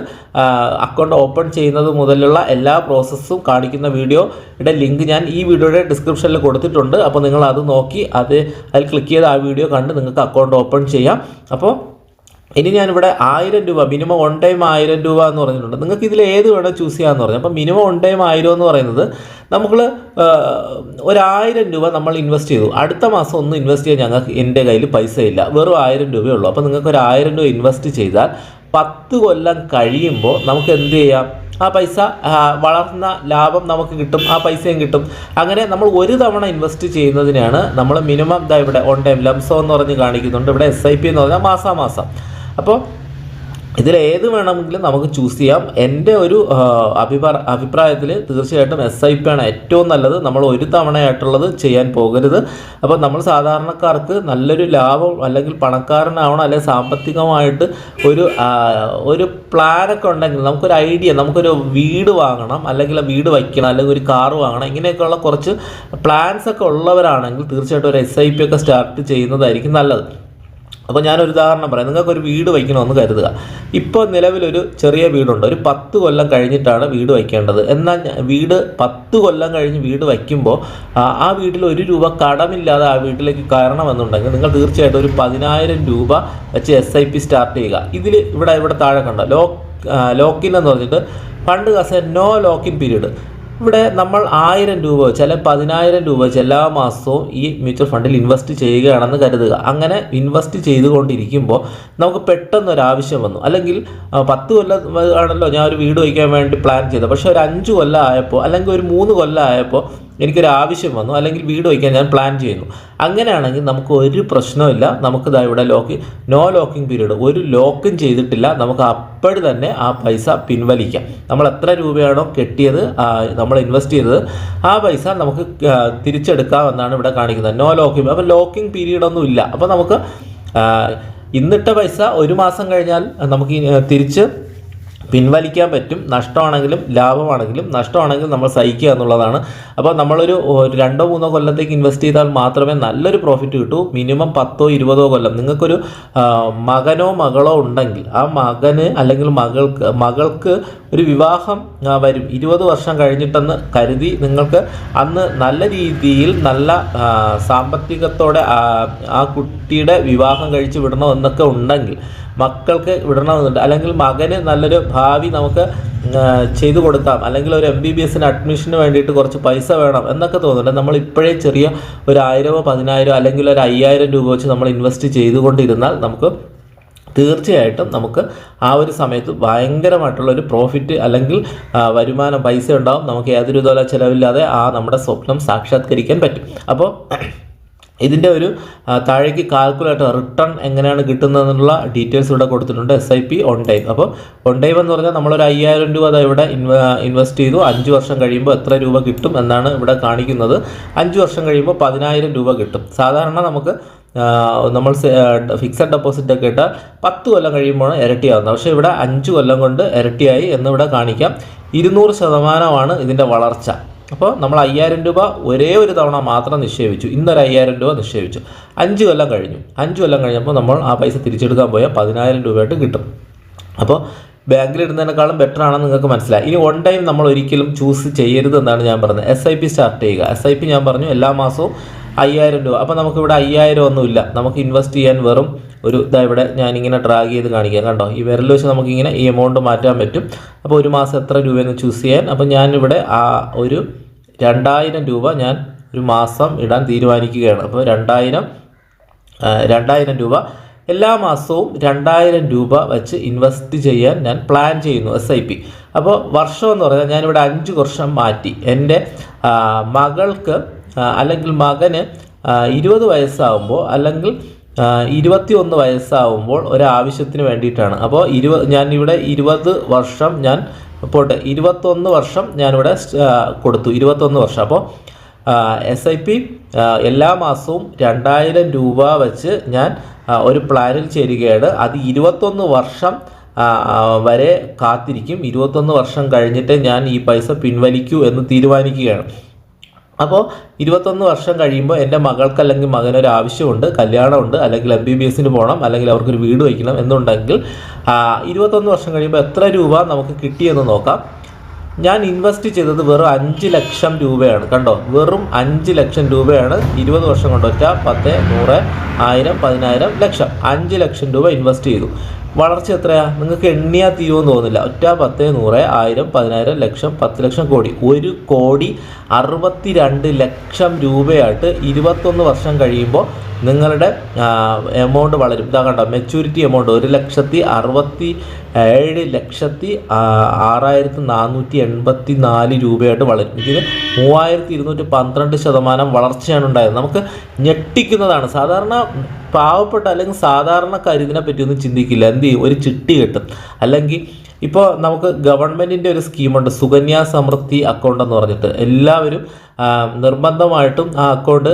അക്കൗണ്ട് ഓപ്പൺ ചെയ്യുന്നത് മുതലുള്ള എല്ലാ പ്രോസസ്സും കാണിക്കുന്ന വീഡിയോയുടെ ലിങ്ക് ഞാൻ ഈ വീഡിയോയുടെ ഡിസ്ക്രിപ്ഷനിൽ കൊടുത്തിട്ടുണ്ട്. അപ്പോൾ നിങ്ങൾ അത് നോക്കി അതിൽ ക്ലിക്ക് ചെയ്ത് ആ വീഡിയോ കണ്ട് നിങ്ങൾക്ക് അക്കൗണ്ട് ഓപ്പൺ ചെയ്യാം. അപ്പോൾ ഇനി ഞാനിവിടെ 1000 രൂപ മിനിമം ഓൺ ടൈം 1000 രൂപ എന്ന് പറഞ്ഞിട്ടുണ്ട്. നിങ്ങൾക്ക് ഇതിൽ ഏത് വേണം ചൂസ് ചെയ്യാമെന്ന് പറഞ്ഞു. അപ്പോൾ മിനിമം ഓൺ ടൈം 1000 എന്ന് പറയുന്നത് നമ്മൾ 1000 രൂപ നമ്മൾ ഇൻവെസ്റ്റ് ചെയ്തു. അടുത്ത മാസം ഒന്നും ഇൻവെസ്റ്റ് ചെയ്യാൻ എൻ്റെ കയ്യിൽ പൈസ ഇല്ല, വെറും 1000 രൂപയേ ഉള്ളൂ. അപ്പോൾ നിങ്ങൾക്ക് 1000 രൂപ ഇൻവെസ്റ്റ് ചെയ്താൽ 10 കൊല്ലം കഴിയുമ്പോൾ നമുക്ക് എന്ത് ചെയ്യാം, ആ പൈസ വളർന്ന ലാഭം നമുക്ക് കിട്ടും, ആ പൈസയും കിട്ടും. അങ്ങനെ നമ്മൾ ഒരു തവണ ഇൻവെസ്റ്റ് ചെയ്യുന്നതിനാണ് നമ്മൾ മിനിമം ഇവിടെ ഓൺ ടൈം ലംസോ എന്ന് പറഞ്ഞ് കാണിക്കുന്നുണ്ട്. ഇവിടെ SIP എന്ന് പറഞ്ഞാൽ മാസാമാസം. അപ്പോൾ ഇതിലേത് വേണമെങ്കിലും നമുക്ക് ചൂസ് ചെയ്യാം. എൻ്റെ ഒരു അഭിപ്രായത്തിൽ തീർച്ചയായിട്ടും SIP ആണ് ഏറ്റവും നല്ലത്. നമ്മൾ ഒരു തവണയായിട്ടുള്ളത് ചെയ്യാൻ പോകരുത്. അപ്പോൾ നമ്മൾ സാധാരണക്കാർക്ക് നല്ലൊരു ലാഭം അല്ലെങ്കിൽ പണക്കാരനാവണം, അല്ലെങ്കിൽ സാമ്പത്തികമായിട്ട് ഒരു പ്ലാനൊക്കെ ഉണ്ടെങ്കിൽ നമുക്കൊരു ഐഡിയ, നമുക്കൊരു വീട് വാങ്ങണം അല്ലെങ്കിൽ വീട് വയ്ക്കണം അല്ലെങ്കിൽ ഒരു കാർ വാങ്ങണം, ഇങ്ങനെയൊക്കെയുള്ള കുറച്ച് പ്ലാൻസ് ഒക്കെ ഉള്ളവരാണെങ്കിൽ തീർച്ചയായിട്ടും ഒരു SIP ഒക്കെ സ്റ്റാർട്ട് ചെയ്യുന്നതായിരിക്കും നല്ലത്. അപ്പോൾ ഞാനൊരു ഉദാഹരണം പറയാം. നിങ്ങൾക്കൊരു വീട് വയ്ക്കണമെന്ന് കരുതുക. ഇപ്പോൾ നിലവിലൊരു ചെറിയ വീടുണ്ട്. ഒരു 10 കൊല്ലം കഴിഞ്ഞിട്ടാണ് വീട് വയ്ക്കേണ്ടത്. എന്നാൽ വീട് 10 കൊല്ലം കഴിഞ്ഞ് വീട് വയ്ക്കുമ്പോൾ ആ വീട്ടിൽ 1 രൂപ കടമില്ലാതെ ആ വീട്ടിലേക്ക് കയറണമെന്നുണ്ടെങ്കിൽ നിങ്ങൾ തീർച്ചയായിട്ടും ഒരു 10,000 രൂപ വെച്ച് SIP സ്റ്റാർട്ട് ചെയ്യുക. ഇവിടെ താഴെ കണ്ടോ ലോക്കിൻ എന്ന് പറഞ്ഞിട്ട് ഫണ്ട് കാസ് നോ ലോക്കിൻ പീരീഡ്. ഇവിടെ നമ്മൾ 1000 രൂപ വെച്ച് അല്ലെങ്കിൽ 10,000 രൂപ വെച്ച് എല്ലാ മാസവും ഈ മ്യൂച്വൽ ഫണ്ടിൽ ഇൻവെസ്റ്റ് ചെയ്യുകയാണെന്ന് കരുതുക. അങ്ങനെ ഇൻവെസ്റ്റ് ചെയ്തുകൊണ്ടിരിക്കുമ്പോൾ നമുക്ക് പെട്ടെന്നൊരാവശ്യം വന്നു, അല്ലെങ്കിൽ 10 കൊല്ലം ആണല്ലോ ഞാൻ ഒരു വീട് വയ്ക്കാൻ വേണ്ടി പ്ലാൻ ചെയ്തത്, പക്ഷേ ഒരു 5 കൊല്ലം ആയപ്പോൾ അല്ലെങ്കിൽ ഒരു 3 കൊല്ലം ആയപ്പോൾ എനിക്കൊരു ആവശ്യം വന്നു, അല്ലെങ്കിൽ വീട് വയ്ക്കാൻ ഞാൻ പ്ലാൻ ചെയ്യുന്നു. അങ്ങനെയാണെങ്കിൽ നമുക്ക് ഒരു പ്രശ്നമില്ല. നമുക്ക് ഇവിടെ നോ ലോക്കിംഗ് പീരീഡ്, ഒരു ലോക്കും ചെയ്തിട്ടില്ല. നമുക്ക് അപ്പോഴ് തന്നെ ആ പൈസ പിൻവലിക്കാം. നമ്മൾ എത്ര രൂപയാണോ കെട്ടിയത്, നമ്മൾ ഇൻവെസ്റ്റ് ചെയ്തത്, ആ പൈസ നമുക്ക് തിരിച്ചെടുക്കാമെന്നാണ് ഇവിടെ കാണിക്കുന്നത്. നോ ലോക്കിംഗ്, അപ്പോൾ ലോക്കിംഗ് പീരീഡ് ഒന്നും ഇല്ല. അപ്പോൾ നമുക്ക് ഇന്നിട്ട പൈസ ഒരു മാസം കഴിഞ്ഞാൽ നമുക്ക് തിരിച്ച് പിൻവലിക്കാൻ പറ്റും. നഷ്ടമാണെങ്കിലും ലാഭമാണെങ്കിലും, നഷ്ടമാണെങ്കിലും നമ്മൾ സഹിക്കുക എന്നുള്ളതാണ്. അപ്പോൾ നമ്മളൊരു 2-3 കൊല്ലത്തേക്ക് ഇൻവെസ്റ്റ് ചെയ്താൽ മാത്രമേ നല്ലൊരു പ്രോഫിറ്റ് കിട്ടൂ. മിനിമം 10-20 കൊല്ലം. നിങ്ങൾക്കൊരു മകനോ മകളോ ഉണ്ടെങ്കിൽ ആ മകന് അല്ലെങ്കിൽ മകൾക്ക് ഒരു വിവാഹം വരും 20 വർഷം കഴിഞ്ഞിട്ടെന്ന് കരുതി, നിങ്ങൾക്ക് അന്ന് നല്ല രീതിയിൽ നല്ല സാമ്പത്തികത്തോടെ ആ കുട്ടിയുടെ വിവാഹം കഴിച്ച് വിടണമെന്നൊക്കെ ഉണ്ടെങ്കിൽ, മക്കൾക്ക് വിടണമെന്നുണ്ട്, അല്ലെങ്കിൽ മകന് നല്ലൊരു ഭാവി നമുക്ക് ചെയ്തു കൊടുക്കാം, അല്ലെങ്കിൽ ഒരു MBBSന് അഡ്മിഷന് വേണ്ടിയിട്ട് കുറച്ച് പൈസ വേണം എന്നൊക്കെ തോന്നുന്നുണ്ട്, നമ്മൾ ഇപ്പോഴേ ചെറിയ ഒരു 1000, 10,000 അല്ലെങ്കിൽ ഒരു 5,000 രൂപ വെച്ച് നമ്മൾ ഇൻവെസ്റ്റ് ചെയ്തുകൊണ്ടിരുന്നാൽ നമുക്ക് തീർച്ചയായിട്ടും നമുക്ക് ആ ഒരു സമയത്ത് ഭയങ്കരമായിട്ടുള്ളൊരു പ്രോഫിറ്റ് അല്ലെങ്കിൽ വരുമാനം, പൈസ ഉണ്ടാവും. നമുക്ക് യാതൊരു വിധ ചിലവില്ലാതെ നമ്മുടെ സ്വപ്നം സാക്ഷാത്കരിക്കാൻ പറ്റും. അപ്പോൾ ഇതിൻ്റെ ഒരു താഴേക്ക് കാൽക്കുലേറ്റർ റിട്ടേൺ എങ്ങനെയാണ് കിട്ടുന്നതെന്നുള്ള ഡീറ്റെയിൽസ് ഇവിടെ കൊടുത്തിട്ടുണ്ട്. SIP on time. അപ്പോൾ ഓൺ ടൈം എന്ന് പറഞ്ഞാൽ നമ്മളൊരു 5,000 രൂപ ഇവിടെ ഇൻവെസ്റ്റ് ചെയ്തു. 5 വർഷം കഴിയുമ്പോൾ എത്ര രൂപ കിട്ടും എന്നാണ് ഇവിടെ കാണിക്കുന്നത്. 5 വർഷം കഴിയുമ്പോൾ 10,000 രൂപ കിട്ടും. സാധാരണ നമുക്ക് നമ്മൾ ഫിക്സഡ് ഡെപ്പോസിറ്റ് ഒക്കെ ഇട്ടാൽ 10 കൊല്ലം കഴിയുമ്പോഴാണ് ഇരട്ടിയാവുന്നത്. പക്ഷേ ഇവിടെ 5 കൊല്ലം കൊണ്ട് ഇരട്ടിയായി എന്നിവിടെ കാണിക്കാം. 200% ഇതിൻ്റെ വളർച്ച. അപ്പോൾ നമ്മൾ 5,000 രൂപ ഒരേ ഒരു തവണ മാത്രം നിക്ഷേപിച്ചു. ഇന്നൊരു 5,000 രൂപ നിക്ഷേപിച്ചു. 5 കൊല്ലം കഴിഞ്ഞു. 5 കൊല്ലം കഴിഞ്ഞപ്പോൾ നമ്മൾ ആ പൈസ തിരിച്ചെടുക്കാൻ പോയാൽ 10,000 രൂപയായിട്ട് കിട്ടും. അപ്പോൾ ബാങ്കിലിടുന്നതിനേക്കാളും ബെറ്റർ ആണെന്ന് നിങ്ങൾക്ക് മനസ്സിലായി. ഇനി ഓൺ ടൈം നമ്മൾ ഒരിക്കലും ചൂസ് ചെയ്യരുതെന്നാണ് ഞാൻ പറഞ്ഞത്. SIP സ്റ്റാർട്ട് ചെയ്യുക. SIP ഞാൻ പറഞ്ഞു എല്ലാ മാസവും 5,000 രൂപ. അപ്പോൾ നമുക്കിവിടെ 5,000 ഒന്നുമില്ല. നമുക്ക് ഇൻവെസ്റ്റ് ചെയ്യാൻ വെറും ഒരു ഇവിടെ ഞാനിങ്ങനെ ഡ്രാഗ് ചെയ്ത് കാണിക്കാം. കണ്ടോ, ഈ വിരൽ വെച്ച് നമുക്കിങ്ങനെ ഈ എമൗണ്ട് മാറ്റാൻ പറ്റും. അപ്പോൾ ഒരു മാസം എത്ര രൂപയെന്ന് ചൂസ് ചെയ്യാൻ. അപ്പോൾ ഞാനിവിടെ ഒരു 2,000 രൂപ ഞാൻ ഒരു മാസം ഇടാൻ തീരുമാനിക്കുകയാണ്. അപ്പോൾ 2,000 രൂപ എല്ലാ മാസവും 2,000 രൂപ വെച്ച് ഇൻവെസ്റ്റ് ചെയ്യാൻ ഞാൻ പ്ലാൻ ചെയ്യുന്നു SIP. അപ്പോൾ വർഷം എന്ന് പറഞ്ഞാൽ ഞാനിവിടെ 5 വർഷം മാറ്റി. എൻ്റെ മകൾക്ക് അല്ലെങ്കിൽ മകന് 20 വയസ്സാകുമ്പോൾ അല്ലെങ്കിൽ 21 വയസ്സാകുമ്പോൾ ഒരാവശ്യത്തിന് വേണ്ടിയിട്ടാണ്. അപ്പോൾ ഞാനിവിടെ 20 വർഷം ഞാൻ പോട്ടെ 21 വർഷം ഞാനിവിടെ കൊടുത്തു. 21 വർഷം. അപ്പോൾ SIP എല്ലാ മാസവും 2,000 രൂപ വെച്ച് ഞാൻ ഒരു പ്ലാനിൽ ചേരുകയാണ്. അത് 21 വർഷം വരെ കാത്തിരിക്കും. 21 വർഷം കഴിഞ്ഞിട്ട് ഞാൻ ഈ പൈസ പിൻവലിക്കൂ എന്ന് തീരുമാനിക്കുകയാണ്. അപ്പോൾ 21 വർഷം കഴിയുമ്പോൾ എൻ്റെ മകൾക്ക് അല്ലെങ്കിൽ മകനൊരു ആവശ്യമുണ്ട്, കല്യാണമുണ്ട്, അല്ലെങ്കിൽ MBBSന് പോകണം, അല്ലെങ്കിൽ അവർക്കൊരു വീട് വയ്ക്കണം എന്നുണ്ടെങ്കിൽ 21 വർഷം കഴിയുമ്പോൾ എത്ര രൂപ നമുക്ക് കിട്ടിയെന്ന് നോക്കാം. ഞാൻ ഇൻവെസ്റ്റ് ചെയ്തത് വെറും 5 ലക്ഷം രൂപയാണ്. കണ്ടോ, വെറും 5 ലക്ഷം രൂപയാണ് 20 വർഷം കൊണ്ട്. 10, 100, 1000, 10,000, ലക്ഷം. 5 ലക്ഷം രൂപ ഇൻവെസ്റ്റ് ചെയ്തു. വളർച്ച എത്രയാണ് നിങ്ങൾക്ക് എണ്ണിയാൽ തീരുമെന്ന് തോന്നുന്നില്ല. 10, 100, 1000, 10,000, ലക്ഷം, 10 ലക്ഷം, കോടി. 1,62 ലക്ഷം രൂപയായിട്ട് 21 വർഷം കഴിയുമ്പോൾ നിങ്ങളുടെ എമൗണ്ട് വളരും. ഇതാ കണ്ടോ, മെച്യൂരിറ്റി എമൗണ്ട് 1,67,6,484 രൂപയായിട്ട് വളരും. ഇതിന് 3,212% വളർച്ചയാണ് ഉണ്ടായത്. നമുക്ക് ഞെട്ടിക്കുന്നതാണ്. സാധാരണ പാവപ്പെട്ട അല്ലെങ്കിൽ സാധാരണക്കാർ ഇതിനെപ്പറ്റി ഒന്നും ചിന്തിക്കില്ല. എന്ത് ചെയ്യും, ഒരു ചിട്ടി കെട്ടും. അല്ലെങ്കിൽ ഇപ്പോൾ നമുക്ക് ഗവൺമെൻറ്റിൻ്റെ ഒരു സ്കീമുണ്ട്, സുകന്യ സമൃദ്ധി അക്കൗണ്ട് എന്ന് പറഞ്ഞിട്ട്. എല്ലാവരും നിർബന്ധമായിട്ടും ആ അക്കൗണ്ട്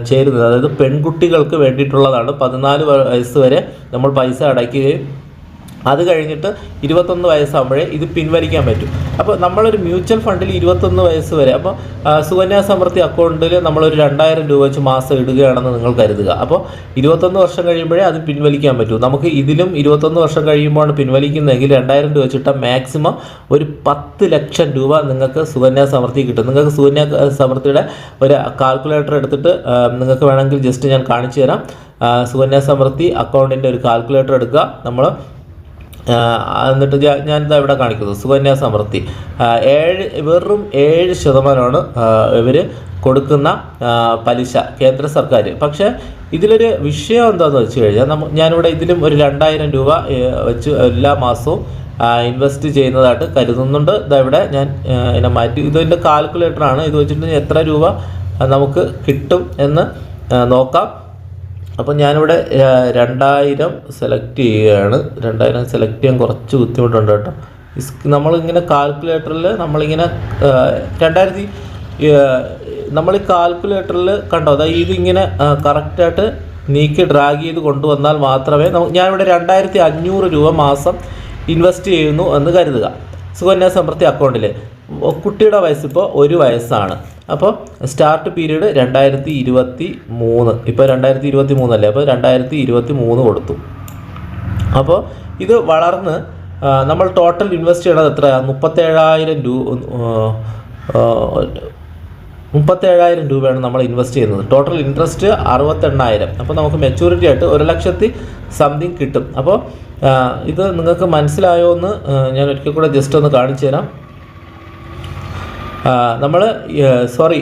ചേരുന്നത്. അതായത് പെൺകുട്ടികൾക്ക് വേണ്ടിയിട്ടുള്ളതാണ്. 14 വയസ്സ് വരെ നമ്മൾ പൈസ അടയ്ക്കുകയും അത് കഴിഞ്ഞിട്ട് 21 വയസ്സാകുമ്പോഴേ ഇത് പിൻവലിക്കാൻ പറ്റും. അപ്പോൾ നമ്മളൊരു മ്യൂച്വൽ ഫണ്ടിൽ 21 വയസ്സ് വരെ, അപ്പോൾ സുകന്യ സമൃദ്ധി അക്കൗണ്ടിൽ നമ്മളൊരു 2,000 രൂപ വെച്ച് മാസം ഇടുകയാണെന്ന് നിങ്ങൾ കരുതുക. അപ്പോൾ 21 വർഷം കഴിയുമ്പോഴേ അത് പിൻവലിക്കാൻ പറ്റൂ. നമുക്ക് ഇതിലും 21 വർഷം കഴിയുമ്പോഴാണ് പിൻവലിക്കുന്നതെങ്കിൽ 2,000 രൂപ വെച്ചിട്ട് മാക്സിമം ഒരു 10 ലക്ഷം രൂപ നിങ്ങൾക്ക് സുകന്യ സമൃദ്ധി കിട്ടും. നിങ്ങൾക്ക് സുകന്യ സമൃദ്ധിയുടെ ഒരു കാൽക്കുലേറ്റർ എടുത്തിട്ട് നിങ്ങൾക്ക് വേണമെങ്കിൽ ജസ്റ്റ് ഞാൻ കാണിച്ചു തരാം. സുകന്യ സമൃദ്ധി അക്കൗണ്ടിൻ്റെ ഒരു കാൽക്കുലേറ്റർ എടുക്കുക. നമ്മൾ എന്നിട്ട് ഞാനിതാ ഇവിടെ കാണിക്കുന്നത് സുകന്യ സമൃദ്ധി വെറും 7% ഇവർ കൊടുക്കുന്ന പലിശ കേന്ദ്ര സർക്കാർ. പക്ഷേ ഇതിലൊരു വിഷയം എന്താണെന്ന് വെച്ച് കഴിഞ്ഞാൽ ഞാനിവിടെ ഇതിലും ഒരു 2000 രൂപ വെച്ച് എല്ലാ മാസവും ഇൻവെസ്റ്റ് ചെയ്യുന്നതായിട്ട് കരുതുന്നുണ്ട്. ഇതവിടെ ഞാൻ ഇതിനെ മാറ്റി, ഇതിൻ്റെ കാൽക്കുലേറ്ററാണ്. ഇത് വെച്ചിട്ട് എത്ര രൂപ നമുക്ക് കിട്ടും എന്ന് നോക്കാം. അപ്പം ഞാനിവിടെ 2000 സെലക്ട് ചെയ്യുകയാണ്. 2000 സെലക്ട് ചെയ്യാൻ കുറച്ച് ബുദ്ധിമുട്ടുണ്ട് കേട്ടോ. നമ്മളിങ്ങനെ കാൽക്കുലേറ്ററിൽ നമ്മളിങ്ങനെ 2000 നമ്മൾ ഈ കാൽക്കുലേറ്ററിൽ കണ്ടോ, അതായത് ഇതിങ്ങനെ കറക്റ്റായിട്ട് നീക്കി ഡ്രാഗ് ചെയ്ത് കൊണ്ടുവന്നാൽ മാത്രമേ ഞാനിവിടെ 2500 രൂപ മാസം ഇൻവെസ്റ്റ് ചെയ്യുന്നു എന്ന് കരുതുക സുകന്യ സമൃദ്ധി അക്കൗണ്ടിൽ. കുട്ടിയുടെ വയസ്സിപ്പോൾ 1 വയസ്സാണ്. അപ്പോൾ സ്റ്റാർട്ട് പീരീഡ് 2023, ഇപ്പോൾ 2023 അല്ലേ, അപ്പോൾ 2023 കൊടുത്തു. അപ്പോൾ ഇത് വളർന്ന് നമ്മൾ ടോട്ടൽ ഇൻവെസ്റ്റ് ചെയ്യണത് എത്രയാണ്? 37,000 രൂപയാണ് നമ്മൾ ഇൻവെസ്റ്റ് ചെയ്യുന്നത്. Total interest 68,000. അപ്പോൾ നമുക്ക് മെച്യൂരിറ്റി ആയിട്ട് 1,00,000 സംതിങ് കിട്ടും. അപ്പോൾ ഇത് നിങ്ങൾക്ക് മനസ്സിലായോ എന്ന് ഞാൻ ഒരിക്കൽ കൂടെ ജസ്റ്റ് ഒന്ന് കാണിച്ചു തരാം.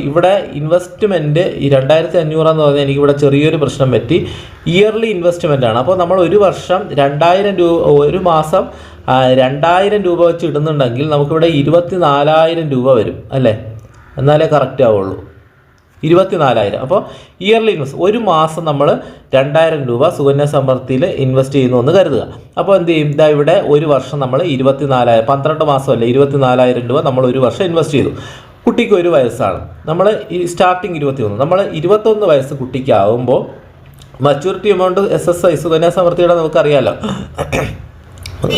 ഇവിടെ ഇൻവെസ്റ്റ്മെൻറ്റ് ഈ 2500 എന്ന് പറഞ്ഞാൽ എനിക്കിവിടെ ചെറിയൊരു പ്രശ്നം പറ്റി. ഇയർലി ഇൻവെസ്റ്റ്മെൻ്റ് ആണ്. അപ്പോൾ നമ്മൾ ഒരു വർഷം 2000 രൂപ, ഒരു മാസം 2000 രൂപ വെച്ച് ഇടുന്നുണ്ടെങ്കിൽ നമുക്കിവിടെ 24,000 രൂപ വരും അല്ലേ? എന്നാലേ കറക്റ്റ് ആവുള്ളൂ. 24,000. അപ്പോൾ ഇയർലി ഇൻവെസ്റ്റ്, ഒരു മാസം നമ്മൾ 2000 രൂപ സുകന്യ സമൃദ്ധിയിൽ ഇൻവെസ്റ്റ് ചെയ്യുന്നു എന്ന് കരുതുക. അപ്പോൾ എന്ത് ചെയ്യും? ഇതാ ഇവിടെ ഒരു വർഷം നമ്മൾ 24,000, 12 മാസമല്ലേ, 24,000 രൂപ നമ്മൾ ഒരു വർഷം ഇൻവെസ്റ്റ് ചെയ്തു. കുട്ടിക്ക് 1 വയസ്സാണ്. നമ്മൾ ഈ സ്റ്റാർട്ടിങ് 21, നമ്മൾ 21 വയസ്സ് കുട്ടിക്കാവുമ്പോൾ മച്യൂരിറ്റി എമൗണ്ട് SSI സുകന്യ സമൃദ്ധിയുടെ നമുക്കറിയാമല്ലോ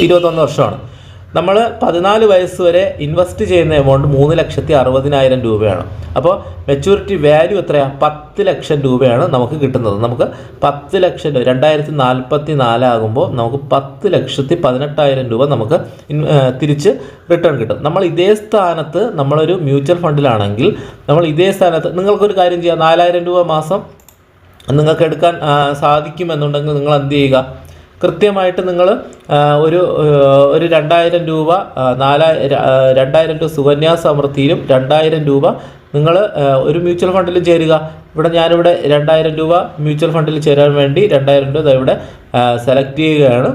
21 വർഷമാണ്. നമ്മൾ 14 വയസ്സ് വരെ ഇൻവെസ്റ്റ് ചെയ്യുന്ന എമൗണ്ട് 3,60,000 രൂപയാണ്. അപ്പോൾ മെച്യൂരിറ്റി വാല്യൂ എത്രയാണ്? 10 ലക്ഷം രൂപയാണ് നമുക്ക് കിട്ടുന്നത്. നമുക്ക് 10 ലക്ഷം രൂപ 2044 ആകുമ്പോൾ നമുക്ക് 10,18,000 രൂപ നമുക്ക് തിരിച്ച് റിട്ടേൺ കിട്ടും. നമ്മൾ ഇതേ സ്ഥാനത്ത് നമ്മളൊരു മ്യൂച്വൽ ഫണ്ടിലാണെങ്കിൽ നമ്മൾ ഇതേ സ്ഥാനത്ത് നിങ്ങൾക്കൊരു കാര്യം ചെയ്യാം. 4,000 രൂപ മാസം നിങ്ങൾക്ക് എടുക്കാൻ സാധിക്കുമെന്നുണ്ടെങ്കിൽ നിങ്ങൾ എന്ത് ചെയ്യുക? കൃത്യമായിട്ട് നിങ്ങൾ ഒരു 2,000 രൂപ 2,000 രൂപ സുകന്യ സമൃദ്ധിയിലും 2,000 രൂപ നിങ്ങൾ ഒരു മ്യൂച്വൽ ഫണ്ടിലും ചേരുക. ഞാനിവിടെ 2,000 രൂപ മ്യൂച്വൽ ഫണ്ടിൽ ചേരാൻ വേണ്ടി 2,000 രൂപ ഇവിടെ സെലക്ട് ചെയ്യുകയാണ്.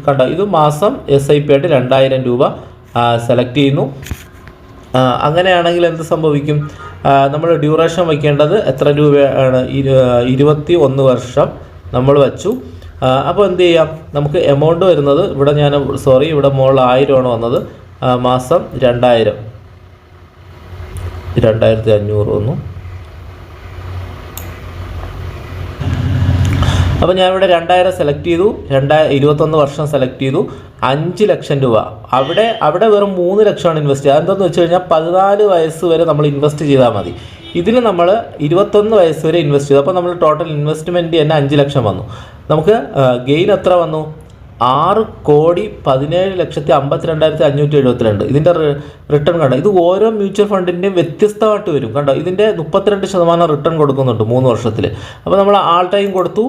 കണ്ടോ, ഇത് മാസം SIP ആയിട്ട് 2,000 രൂപ സെലക്ട് ചെയ്യുന്നു. അങ്ങനെയാണെങ്കിൽ എന്ത് സംഭവിക്കും? നമ്മൾ ഡ്യൂറേഷൻ വയ്ക്കേണ്ടത് എത്ര രൂപയാണ്? 21 വർഷം നമ്മൾ വച്ചു. അപ്പോൾ എന്ത് ചെയ്യാം? നമുക്ക് എമൗണ്ട് വരുന്നത് ഇവിടെ ഇവിടെ മുകളിൽ 1000 ആണ് വന്നത്. മാസം 2,500 വന്നു. അപ്പോൾ ഞാനിവിടെ 2,000 സെലക്ട് ചെയ്തു, 21 വർഷം സെലക്ട് ചെയ്തു, 5 ലക്ഷം രൂപ. അവിടെ വെറും 3 ലക്ഷമാണ് ഇൻവെസ്റ്റ് ചെയ്യുക. അതെന്താണെന്ന് വെച്ച് കഴിഞ്ഞാൽ 14 വയസ്സ് വരെ നമ്മൾ ഇൻവെസ്റ്റ് ചെയ്താൽ മതി. ഇതിൽ നമ്മൾ 21 വയസ്സ് വരെ ഇൻവെസ്റ്റ് ചെയ്തു. അപ്പോൾ നമ്മൾ ടോട്ടൽ ഇൻവെസ്റ്റ്മെൻറ്റ് തന്നെ 5 ലക്ഷം വന്നു. നമുക്ക് ഗെയിൻ എത്ര വന്നു? 6,17,52,572. ഇതിൻ്റെ റിട്ടേൺ കണ്ടോ? ഇത് ഓരോ മ്യൂച്വൽ ഫണ്ടിൻ്റെയും വ്യത്യസ്തമായിട്ട് വരും. കണ്ടോ, ഇതിൻ്റെ 32% റിട്ടേൺ കൊടുക്കുന്നുണ്ട് 3 വർഷത്തിൽ. അപ്പോൾ നമ്മൾ ആൾ ടൈം കൊടുത്തു.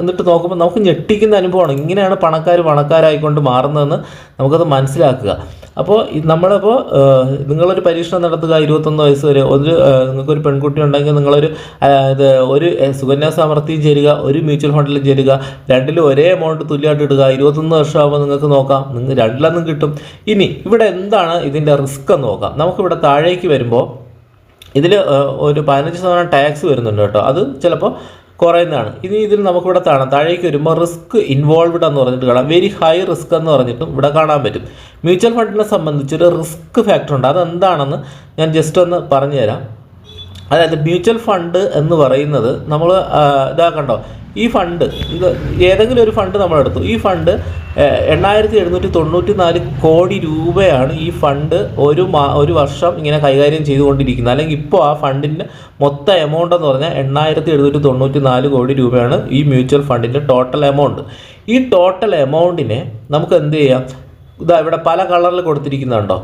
എന്നിട്ട് നോക്കുമ്പോൾ നമുക്ക് ഞെട്ടിക്കുന്ന അനുഭവമാണ്. ഇങ്ങനെയാണ് പണക്കാരായിക്കൊണ്ട് മാറുന്നതെന്ന് നമുക്കത് മനസ്സിലാക്കുക. അപ്പോൾ നമ്മളിപ്പോൾ നിങ്ങളൊരു പരീക്ഷണം നടത്തുക. 21 വയസ്സ് വരെ നിങ്ങൾക്കൊരു പെൺകുട്ടി ഉണ്ടെങ്കിൽ നിങ്ങളൊരു സുകന്യ സമൃദ്ധിയും ചേരുക, ഒരു മ്യൂച്വൽ ഫണ്ടിലും ചേരുക. രണ്ടിലും ഒരേ എമൗണ്ട് തുല്യമായിട്ട് ഇടുക. 21 വർഷമാകുമ്പോൾ നിങ്ങൾക്ക് നോക്കാം, നിങ്ങൾ രണ്ടിലൊന്നും കിട്ടും. ഇനി ഇവിടെ എന്താണ് ഇതിൻ്റെ റിസ്ക് എന്ന് നോക്കാം. നമുക്കിവിടെ താഴേക്ക് വരുമ്പോൾ ഇതിൽ ഒരു 15% ടാക്സ് വരുന്നുണ്ട് കേട്ടോ. അത് ചിലപ്പോൾ കുറയുന്നതാണ്. ഇതിൽ നമുക്കിവിടെ താഴേക്ക് വരുമ്പോൾ റിസ്ക് ഇൻവോൾവ്ഡ് എന്ന് പറഞ്ഞിട്ട് കാണാം. വെരി ഹൈ റിസ്ക് എന്ന് പറഞ്ഞിട്ടും ഇവിടെ കാണാൻ പറ്റും. മ്യൂച്വൽ ഫണ്ടിനെ സംബന്ധിച്ചൊരു റിസ്ക് ഫാക്ടർ ഉണ്ട്. അതെന്താണെന്ന് ഞാൻ ജസ്റ്റ് ഒന്ന് പറഞ്ഞുതരാം. അതായത് മ്യൂച്വൽ ഫണ്ട് എന്ന് പറയുന്നത് നമ്മൾ കണ്ടോ, ഈ ഫണ്ട് ഏതെങ്കിലും ഒരു ഫണ്ട് നമ്മളെടുത്തു. ഈ ഫണ്ട് 8,794 കോടി രൂപയാണ് ഈ ഫണ്ട് ഒരു വർഷം ഇങ്ങനെ കൈകാര്യം ചെയ്തുകൊണ്ടിരിക്കുന്നത്. അല്ലെങ്കിൽ ഇപ്പോൾ ആ ഫണ്ടിൻ്റെ മൊത്തം എമൗണ്ട് എന്ന് പറഞ്ഞാൽ 8,794 കോടി രൂപയാണ് ഈ മ്യൂച്വൽ ഫണ്ടിൻ്റെ ടോട്ടൽ എമൗണ്ട്. ഈ ടോട്ടൽ എമൗണ്ടിനെ നമുക്ക് എന്ത് ചെയ്യാം? ഇവിടെ പല കളറിൽ കൊടുത്തിരിക്കുന്നുണ്ടോ?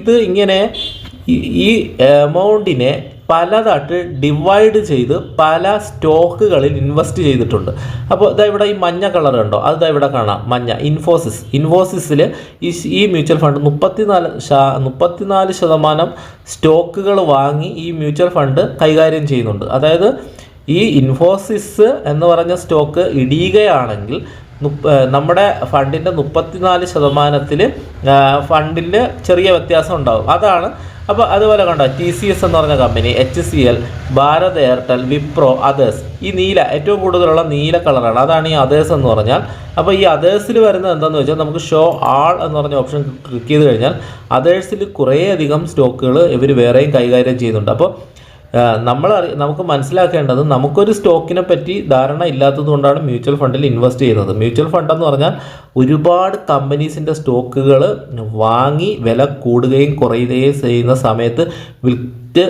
ഇത് ഇങ്ങനെ ഈ എമൗണ്ടിനെ പലതായിട്ട് ഡിവൈഡ് ചെയ്ത് പല സ്റ്റോക്കുകളിൽ ഇൻവെസ്റ്റ് ചെയ്തിട്ടുണ്ട്. അപ്പോൾ ഇതാ ഇവിടെ ഈ മഞ്ഞ കളർ ഉണ്ടോ, അത് ഇതാ ഇവിടെ കാണാം, മഞ്ഞ ഇൻഫോസിസിൽ ഈ മ്യൂച്വൽ ഫണ്ട് 34% സ്റ്റോക്കുകൾ വാങ്ങി ഈ മ്യൂച്വൽ ഫണ്ട് കൈകാര്യം ചെയ്യുന്നുണ്ട്. അതായത് ഈ ഇൻഫോസിസ് എന്ന് പറഞ്ഞ സ്റ്റോക്ക് ഇടിയുകയാണെങ്കിൽ നമ്മുടെ ഫണ്ടിൻ്റെ 34% ഫണ്ടിൽ ചെറിയ വ്യത്യാസം ഉണ്ടാകും. അതാണ്. അപ്പോൾ അതുപോലെ കണ്ടോ, TCS എന്ന് പറഞ്ഞ company, HCL, Bharat Airtel, Wipro, others, ഈ നീല ഏറ്റവും കൂടുതലുള്ള നീല കളറാണ്, അതാണ് ഈ അതേഴ്സ് എന്ന് പറഞ്ഞാൽ. അപ്പോൾ ഈ അതേഴ്സിൽ വരുന്നത് എന്താണെന്ന് വെച്ചാൽ നമുക്ക് ഷോ ആൾ എന്ന് പറഞ്ഞ ഓപ്ഷൻ ക്ലിക്ക് ചെയ്ത് കഴിഞ്ഞാൽ അതേഴ്സിൽ കുറേയധികം സ്റ്റോക്കുകൾ ഇവർ വേറെയും കൈകാര്യം ചെയ്യുന്നുണ്ട്. അപ്പോൾ നമുക്ക് മനസ്സിലാക്കേണ്ടത്, നമുക്കൊരു സ്റ്റോക്കിനെ പറ്റി ധാരണ ഇല്ലാത്തത് കൊണ്ടാണ് മ്യൂച്വൽ ഫണ്ടിൽ ഇൻവെസ്റ്റ് ചെയ്യുന്നത്. മ്യൂച്വൽ ഫണ്ട് എന്ന് പറഞ്ഞാൽ ഒരുപാട് കമ്പനീസിൻ്റെ സ്റ്റോക്കുകൾ വാങ്ങി വില കൂടുകയും കുറയുകയും ചെയ്യുന്ന സമയത്ത് വിറ്റ്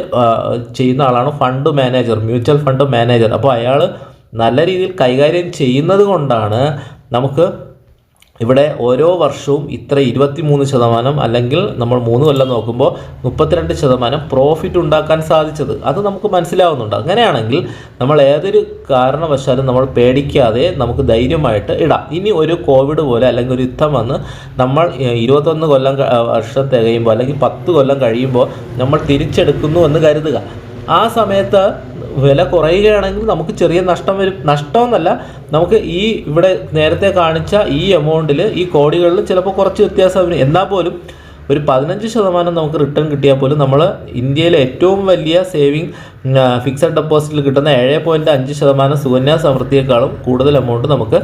ചെയ്യുന്ന ആളാണ് fund manager, mutual fund manager. അപ്പോൾ അയാൾ നല്ല രീതിയിൽ കൈകാര്യം ചെയ്യുന്നത് കൊണ്ടാണ് നമുക്ക് ഇവിടെ ഓരോ വർഷവും ഇത്ര 23% അല്ലെങ്കിൽ നമ്മൾ 3 കൊല്ലം നോക്കുമ്പോൾ 32% പ്രോഫിറ്റ് ഉണ്ടാക്കാൻ സാധിച്ചത്. അത് നമുക്ക് മനസ്സിലാവുന്നുണ്ട്. അങ്ങനെയാണെങ്കിൽ നമ്മൾ ഏതൊരു കാരണവശാലും നമ്മൾ പേടിക്കാതെ നമുക്ക് ധൈര്യമായിട്ട് ഇടാം. ഇനി ഒരു കോവിഡ് പോലെ അല്ലെങ്കിൽ ഒരു യുദ്ധം വന്ന് നമ്മൾ 21 വർഷം തികയുമ്പോൾ അല്ലെങ്കിൽ 10 കൊല്ലം കഴിയുമ്പോൾ നമ്മൾ തിരിച്ചെടുക്കുന്നു എന്ന് കരുതുക. ആ സമയത്ത് വില കുറയുകയാണെങ്കിൽ നമുക്ക് ചെറിയ നഷ്ടം വരും. നഷ്ടമെന്നല്ല, നമുക്ക് ഈ ഇവിടെ നേരത്തെ കാണിച്ച ഈ എമൗണ്ടിൽ, ഈ കോടികളിൽ ചിലപ്പോൾ കുറച്ച് വ്യത്യാസം വരും. എന്നാൽ പോലും ഒരു 15% നമുക്ക് റിട്ടേൺ കിട്ടിയാൽ പോലും നമ്മൾ ഇന്ത്യയിലെ ഏറ്റവും വലിയ സേവിങ് ഫിക്സഡ് ഡെപ്പോസിറ്റിൽ കിട്ടുന്ന 7.5% സുകന്യാ സമൃദ്ധിയേക്കാളും കൂടുതൽ എമൗണ്ട് നമുക്ക്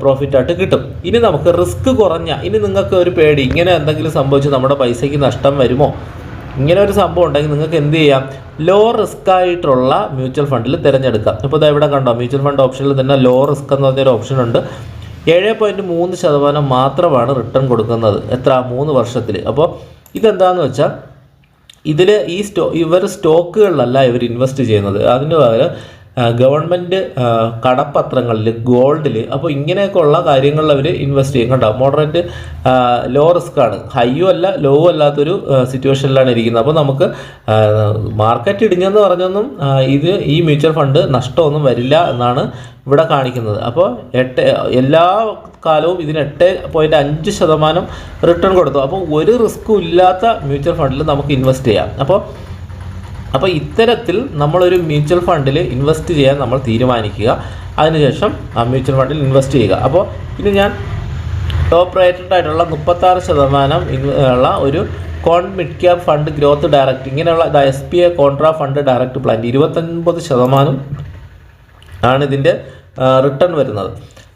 പ്രോഫിറ്റായിട്ട് കിട്ടും. ഇനി നമുക്ക് റിസ്ക് കുറഞ്ഞ, ഇനി നിങ്ങൾക്ക് ഒരു പേടി, ഇങ്ങനെ എന്തെങ്കിലും സംഭവിച്ച് നമ്മുടെ പൈസയ്ക്ക് നഷ്ടം വരുമോ, ഇങ്ങനെ ഒരു സംഭവം ഉണ്ടെങ്കിൽ നിങ്ങൾക്ക് എന്ത് ചെയ്യാം, ലോ റിസ്ക് ആയിട്ടുള്ള മ്യൂച്വൽ ഫണ്ടിൽ തിരഞ്ഞെടുക്കാം. ഇപ്പോൾ ഇതാ ഇവിടെ കണ്ടോ, മ്യൂച്വൽ ഫണ്ട് ഓപ്ഷനിൽ തന്നെ ലോ റിസ്ക് എന്ന് പറഞ്ഞൊരു ഓപ്ഷൻ ഉണ്ട്. 7.3% മാത്രമാണ് റിട്ടേൺ കൊടുക്കുന്നത്. എത്ര? 3 വർഷത്തിൽ. അപ്പോൾ ഇതെന്താണെന്ന് വെച്ചാൽ ഇവർ സ്റ്റോക്കുകളിലല്ല ഇവർ ഇൻവെസ്റ്റ് ചെയ്യുന്നത്. അതിന് പകരം ഗവൺമെൻറ് കടപ്പത്രങ്ങളിൽ, ഗോൾഡിൽ, അപ്പോൾ ഇങ്ങനെയൊക്കെയുള്ള കാര്യങ്ങളിൽ അവർ ഇൻവെസ്റ്റ് ചെയ്യും. കണ്ടോ, മോഡറേറ്റ് ലോ റിസ്ക് ആണ്, ഹൈയും അല്ല ലോവും അല്ലാത്തൊരു സിറ്റുവേഷനിലാണ് ഇരിക്കുന്നത്. അപ്പോൾ നമുക്ക് മാർക്കറ്റ് ഇടിഞ്ഞെന്ന് പറഞ്ഞൊന്നും ഈ മ്യൂച്വൽ ഫണ്ട് നഷ്ടമൊന്നും വരില്ല എന്നാണ് ഇവിടെ കാണിക്കുന്നത്. അപ്പോൾ എല്ലാ കാലവും ഇതിന് 8.5% റിട്ടേൺ കൊടുത്തു. അപ്പോൾ ഒരു റിസ്ക്കും ഇല്ലാത്ത മ്യൂച്വൽ ഫണ്ടിൽ നമുക്ക് ഇൻവെസ്റ്റ് ചെയ്യാം. അപ്പോൾ ഇത്തരത്തിൽ നമ്മളൊരു മ്യൂച്വൽ ഫണ്ടിൽ ഇൻവെസ്റ്റ് ചെയ്യാൻ നമ്മൾ തീരുമാനിക്കുക. അതിനുശേഷം ആ മ്യൂച്വൽ ഫണ്ടിൽ ഇൻവെസ്റ്റ് ചെയ്യുക. അപ്പോൾ ഇനി ഞാൻ ടോപ്പ് റേറ്റഡ് ആയിട്ടുള്ള 36% ഉള്ള ഒരു mid cap fund growth direct, ഇങ്ങനെയുള്ള SBI contra fund direct plan 29% ആണ് ഇതിൻ്റെ റിട്ടേൺ വരുന്നത്.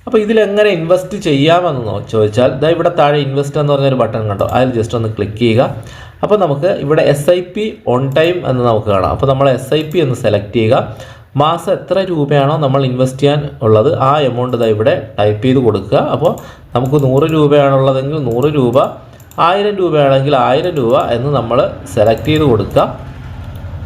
അപ്പോൾ ഇതിലെങ്ങനെ ഇൻവെസ്റ്റ് ചെയ്യാമെന്ന് ചോദിച്ചാൽ ഇവിടെ താഴെ ഇൻവെസ്റ്റ് എന്ന് പറഞ്ഞൊരു ബട്ടൺ കണ്ടോ, അതിൽ ജസ്റ്റ് ഒന്ന് ക്ലിക്ക് ചെയ്യുക. അപ്പോൾ നമുക്ക് ഇവിടെ SIP ഓൺ ടൈം എന്ന് നമുക്ക് കാണാം. അപ്പോൾ നമ്മൾ SIP എന്ന് സെലക്ട് ചെയ്യുക. മാസം എത്ര രൂപയാണോ നമ്മൾ ഇൻവെസ്റ്റ് ചെയ്യാൻ ഉള്ളത് ആ എമൗണ്ട് ഇവിടെ ടൈപ്പ് ചെയ്ത് കൊടുക്കുക. അപ്പോൾ നമുക്ക് 100 രൂപയാണുള്ളതെങ്കിൽ 100 രൂപ, 1000 രൂപയാണെങ്കിൽ 1000 രൂപ എന്ന് നമ്മൾ സെലക്ട് ചെയ്ത് കൊടുക്കുക.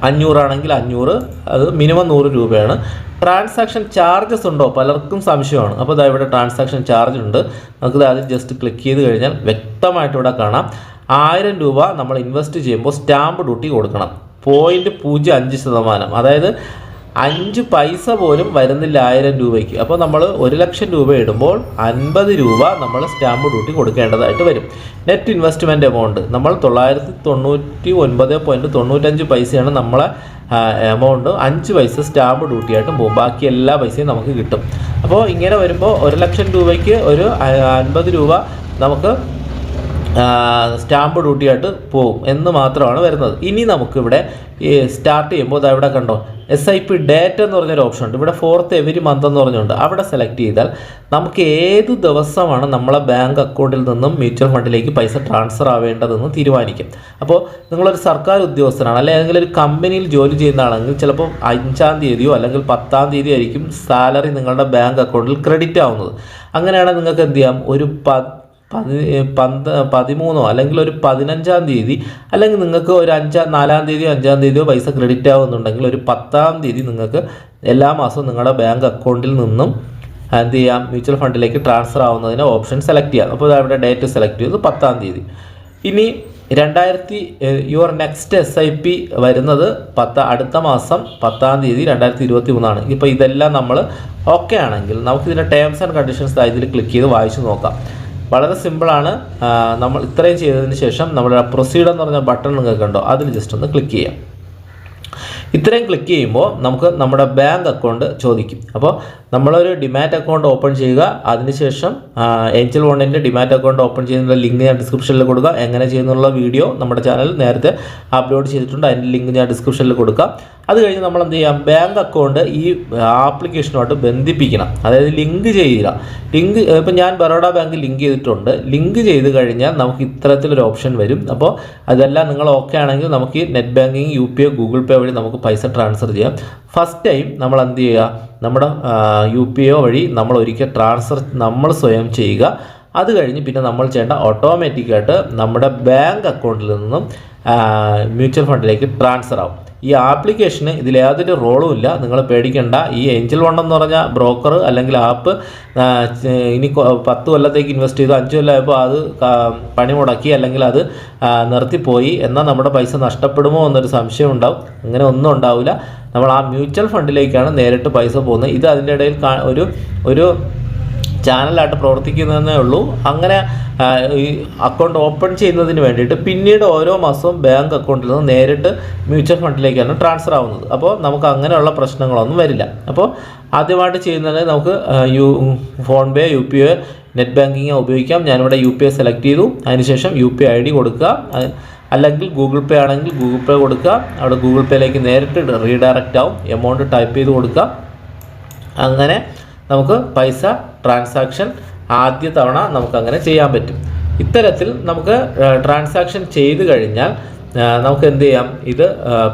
500 ആണെങ്കിൽ 500, അത് മിനിമം 100 രൂപയാണ്. ട്രാൻസാക്ഷൻ ചാർജസ് ഉണ്ടോ, പലർക്കും സംശയമാണ്. അപ്പോൾ ഇവിടെ ട്രാൻസാക്ഷൻ ചാർജ് ഉണ്ട്. നമുക്കിത് അതിൽ ജസ്റ്റ് ക്ലിക്ക് ചെയ്ത് കഴിഞ്ഞാൽ വ്യക്തമായിട്ട് ഇവിടെ കാണാം. 1000 രൂപ നമ്മൾ ഇൻവെസ്റ്റ് ചെയ്യുമ്പോൾ സ്റ്റാമ്പ് ഡ്യൂട്ടി കൊടുക്കണം 0.05%. അതായത് 5 പൈസ പോലും വരുന്നില്ല 1000 രൂപയ്ക്ക്. അപ്പോൾ നമ്മൾ 1 ലക്ഷം രൂപ ഇടുമ്പോൾ 50 രൂപ നമ്മൾ സ്റ്റാമ്പ് ഡ്യൂട്ടി കൊടുക്കേണ്ടതായിട്ട് വരും. നെറ്റ് ഇൻവെസ്റ്റ്മെൻറ്റ് എമൗണ്ട് നമ്മൾ 999.95 പൈസയാണ് നമ്മളെ എമൗണ്ട്. 5 പൈസ സ്റ്റാമ്പ് ഡ്യൂട്ടിയായിട്ടും പോകും, ബാക്കി എല്ലാ പൈസയും നമുക്ക് കിട്ടും. അപ്പോൾ ഇങ്ങനെ വരുമ്പോൾ 1 ലക്ഷം രൂപയ്ക്ക് ഒരു 50 രൂപ നമുക്ക് സ്റ്റാമ്പ് ഡ്യൂട്ടിയായിട്ട് പോകും എന്ന് മാത്രമാണ് വരുന്നത്. ഇനി നമുക്കിവിടെ സ്റ്റാർട്ട് ചെയ്യുമ്പോൾ ഇവിടെ കണ്ടോ SIP ഡേറ്റ് എന്ന് പറഞ്ഞൊരു ഓപ്ഷൻ ഉണ്ട്. ഇവിടെ 4th എവരി മന്ത് എന്ന് പറഞ്ഞുകൊണ്ട് അവിടെ സെലക്ട് ചെയ്താൽ നമുക്ക് ഏത് ദിവസമാണ് നമ്മളെ ബാങ്ക് അക്കൗണ്ടിൽ നിന്നും മ്യൂച്വൽ ഫണ്ടിലേക്ക് പൈസ ട്രാൻസ്ഫർ ആവേണ്ടതെന്ന് തീരുമാനിക്കും. അപ്പോൾ നിങ്ങളൊരു സർക്കാർ ഉദ്യോഗസ്ഥനാണ് അല്ലെങ്കിൽ ഒരു കമ്പനിയിൽ ജോലി ചെയ്യുന്ന ആണെങ്കിൽ ചിലപ്പോൾ 5-ാം തീയതിയോ അല്ലെങ്കിൽ 10-ാം തീയതി ആയിരിക്കും സാലറി നിങ്ങളുടെ ബാങ്ക് അക്കൗണ്ടിൽ ക്രെഡിറ്റ് ആവുന്നത്. അങ്ങനെയാണെങ്കിൽ നിങ്ങൾക്ക് എന്ത് ചെയ്യാം, ഒരു 13 അല്ലെങ്കിൽ ഒരു 15-ാം തീയതി, അല്ലെങ്കിൽ നിങ്ങൾക്ക് ഒരു 4-ാം തീയതിയോ 5-ാം തീയതിയോ പൈസ ക്രെഡിറ്റ് ആവുന്നുണ്ടെങ്കിൽ ഒരു 10-ാം തീയതി നിങ്ങൾക്ക് എല്ലാ മാസവും നിങ്ങളുടെ ബാങ്ക് അക്കൗണ്ടിൽ നിന്നും എന്ത് ചെയ്യാം, മ്യൂച്വൽ ഫണ്ടിലേക്ക് ട്രാൻസ്ഫർ ആവുന്നതിന് ഓപ്ഷൻ സെലക്ട് ചെയ്യാം. അപ്പോൾ അവിടെ ഡേറ്റ് സെലക്ട് ചെയ്ത് 10-ാം തീയതി. ഇനി യുവർ നെക്സ്റ്റ് SIP വരുന്നത് അടുത്ത മാസം 10-ാം തീയതി 2023 ഇപ്പോൾ ഇതെല്ലാം നമ്മൾ ഓക്കെ ആണെങ്കിൽ നമുക്കിതിൻ്റെ ടേംസ് ആൻഡ് കണ്ടീഷൻസ് ഇതിൽ ക്ലിക്ക് ചെയ്ത് വായിച്ചു നോക്കാം. വളരെ സിമ്പിളാണ്. നമ്മൾ ഇത്രയും ചെയ്തതിന് ശേഷം നമ്മുടെ പ്രൊസീഡ് എന്ന് പറഞ്ഞ ബട്ടൺ നിങ്ങൾക്ക് കണ്ടോ, അതിൽ ജസ്റ്റ് ഒന്ന് ക്ലിക്ക് ചെയ്യാം. ഇത്രയും ക്ലിക്ക് ചെയ്യുമ്പോൾ നമുക്ക് നമ്മുടെ ബാങ്ക് അക്കൗണ്ട് ചോദിക്കും. അപ്പോൾ നമ്മളൊരു ഡിമാറ്റ് അക്കൗണ്ട് ഓപ്പൺ ചെയ്യുക. അതിനുശേഷം ഏഞ്ചൽ വണ്ണിൻ്റെ ഡിമാറ്റ് അക്കൗണ്ട് ഓപ്പൺ ചെയ്യുന്ന ലിങ്ക് ഞാൻ ഡിസ്ക്രിപ്ഷനിൽ കൊടുക്കുക. എങ്ങനെ ചെയ്യുന്നുള്ള വീഡിയോ നമ്മുടെ ചാനൽ നേരത്തെ അപ്ലോഡ് ചെയ്തിട്ടുണ്ട്. അതിൻ്റെ ലിങ്ക് ഞാൻ ഡിസ്ക്രിപ്ഷനിൽ കൊടുക്കാം. അത് കഴിഞ്ഞ് നമ്മൾ എന്ത് ചെയ്യാം, ബാങ്ക് അക്കൗണ്ട് ഈ ആപ്ലിക്കേഷനുമായിട്ട് ബന്ധിപ്പിക്കണം. അതായത് ലിങ്ക് ചെയ്യുക. ഇപ്പം ഞാൻ ബറോഡ ബാങ്ക് ലിങ്ക് ചെയ്തിട്ടുണ്ട്. ലിങ്ക് ചെയ്ത് കഴിഞ്ഞാൽ നമുക്ക് ഇത്തരത്തിലൊരു ഓപ്ഷൻ വരും. അപ്പോൾ അതെല്ലാം നിങ്ങൾ ഓക്കെ ആണെങ്കിൽ നമുക്ക് നെറ്റ് ബാങ്കിങ്, UPI, ഗൂഗിൾ പേ വഴി നമുക്ക് പൈസ ട്രാൻസ്ഫർ ചെയ്യാം. ഫസ്റ്റ് ടൈം നമ്മൾ എന്ത് ചെയ്യുക, നമ്മുടെ UPI വഴി നമ്മൾ ഒരിക്കൽ ട്രാൻസ്ഫർ നമ്മൾ സ്വയം ചെയ്യുക. അത് കഴിഞ്ഞ് പിന്നെ നമ്മൾ ചെയ്യേണ്ട ഓട്ടോമാറ്റിക്കായിട്ട് നമ്മുടെ ബാങ്ക് അക്കൗണ്ടിൽ നിന്നും മ്യൂച്വൽ ഫണ്ടിലേക്ക് ട്രാൻസ്ഫർ ആവും. ഈ ആപ്ലിക്കേഷന് ഇതിൽ യാതൊരു റോളും ഇല്ല, നിങ്ങൾ പേടിക്കേണ്ട. ഈ ഏഞ്ചൽ വൺ എന്ന് പറഞ്ഞ ബ്രോക്കർ അല്ലെങ്കിൽ ആപ്പ് ഇനി 10 കൊല്ലത്തേക്ക് ഇൻവെസ്റ്റ് ചെയ്തു, 5 കൊല്ലമായപ്പോൾ അത് പണി മുടക്കി അല്ലെങ്കിൽ അത് നിർത്തിപ്പോയി, എന്നാൽ നമ്മുടെ പൈസ നഷ്ടപ്പെടുമോ എന്നൊരു സംശയം ഉണ്ടാവും. അങ്ങനെ ഒന്നും ഉണ്ടാവില്ല. നമ്മൾ ആ മ്യൂച്വൽ ഫണ്ടിലേക്കാണ് നേരിട്ട് പൈസ പോകുന്നത്. ഇത് അതിൻ്റെ ഇടയിൽ ഒരു ചാനലായിട്ട് പ്രവർത്തിക്കുന്നതേ ഉള്ളൂ. അങ്ങനെ ഈ അക്കൗണ്ട് ഓപ്പൺ ചെയ്യുന്നതിന് വേണ്ടിയിട്ട് പിന്നീട് ഓരോ മാസവും ബാങ്ക് അക്കൗണ്ടിൽ നിന്ന് നേരിട്ട് മ്യൂച്വൽ ഫണ്ടിലേക്കാണ് ട്രാൻസ്ഫർ ആവുന്നത്. അപ്പോൾ നമുക്ക് അങ്ങനെയുള്ള പ്രശ്നങ്ങളൊന്നും വരില്ല. അപ്പോൾ ആദ്യമായിട്ട് ചെയ്യുന്നത് നമുക്ക് ഫോൺ പേ, UPI, നെറ്റ് ബാങ്കിങ് ഉപയോഗിക്കാം. ഞാനിവിടെ UPI സെലക്ട് ചെയ്തു. അതിനുശേഷം UPI ID കൊടുക്കുക. അല്ലെങ്കിൽ ഗൂഗിൾ പേ ആണെങ്കിൽ ഗൂഗിൾ പേ കൊടുക്കുക. അവിടെ ഗൂഗിൾ പേയിലേക്ക് നേരിട്ട് റീഡയറക്റ്റ് ആവും. എമൗണ്ട് ടൈപ്പ് ചെയ്ത് കൊടുക്കുക. അങ്ങനെ നമുക്ക് പൈസ ട്രാൻസാക്ഷൻ ആദ്യ തവണ നമുക്കങ്ങനെ ചെയ്യാൻ പറ്റും. ഇത്തരത്തിൽ നമുക്ക് ട്രാൻസാക്ഷൻ ചെയ്ത് കഴിഞ്ഞാൽ നമുക്ക് എന്ത് ചെയ്യാം, ഇത്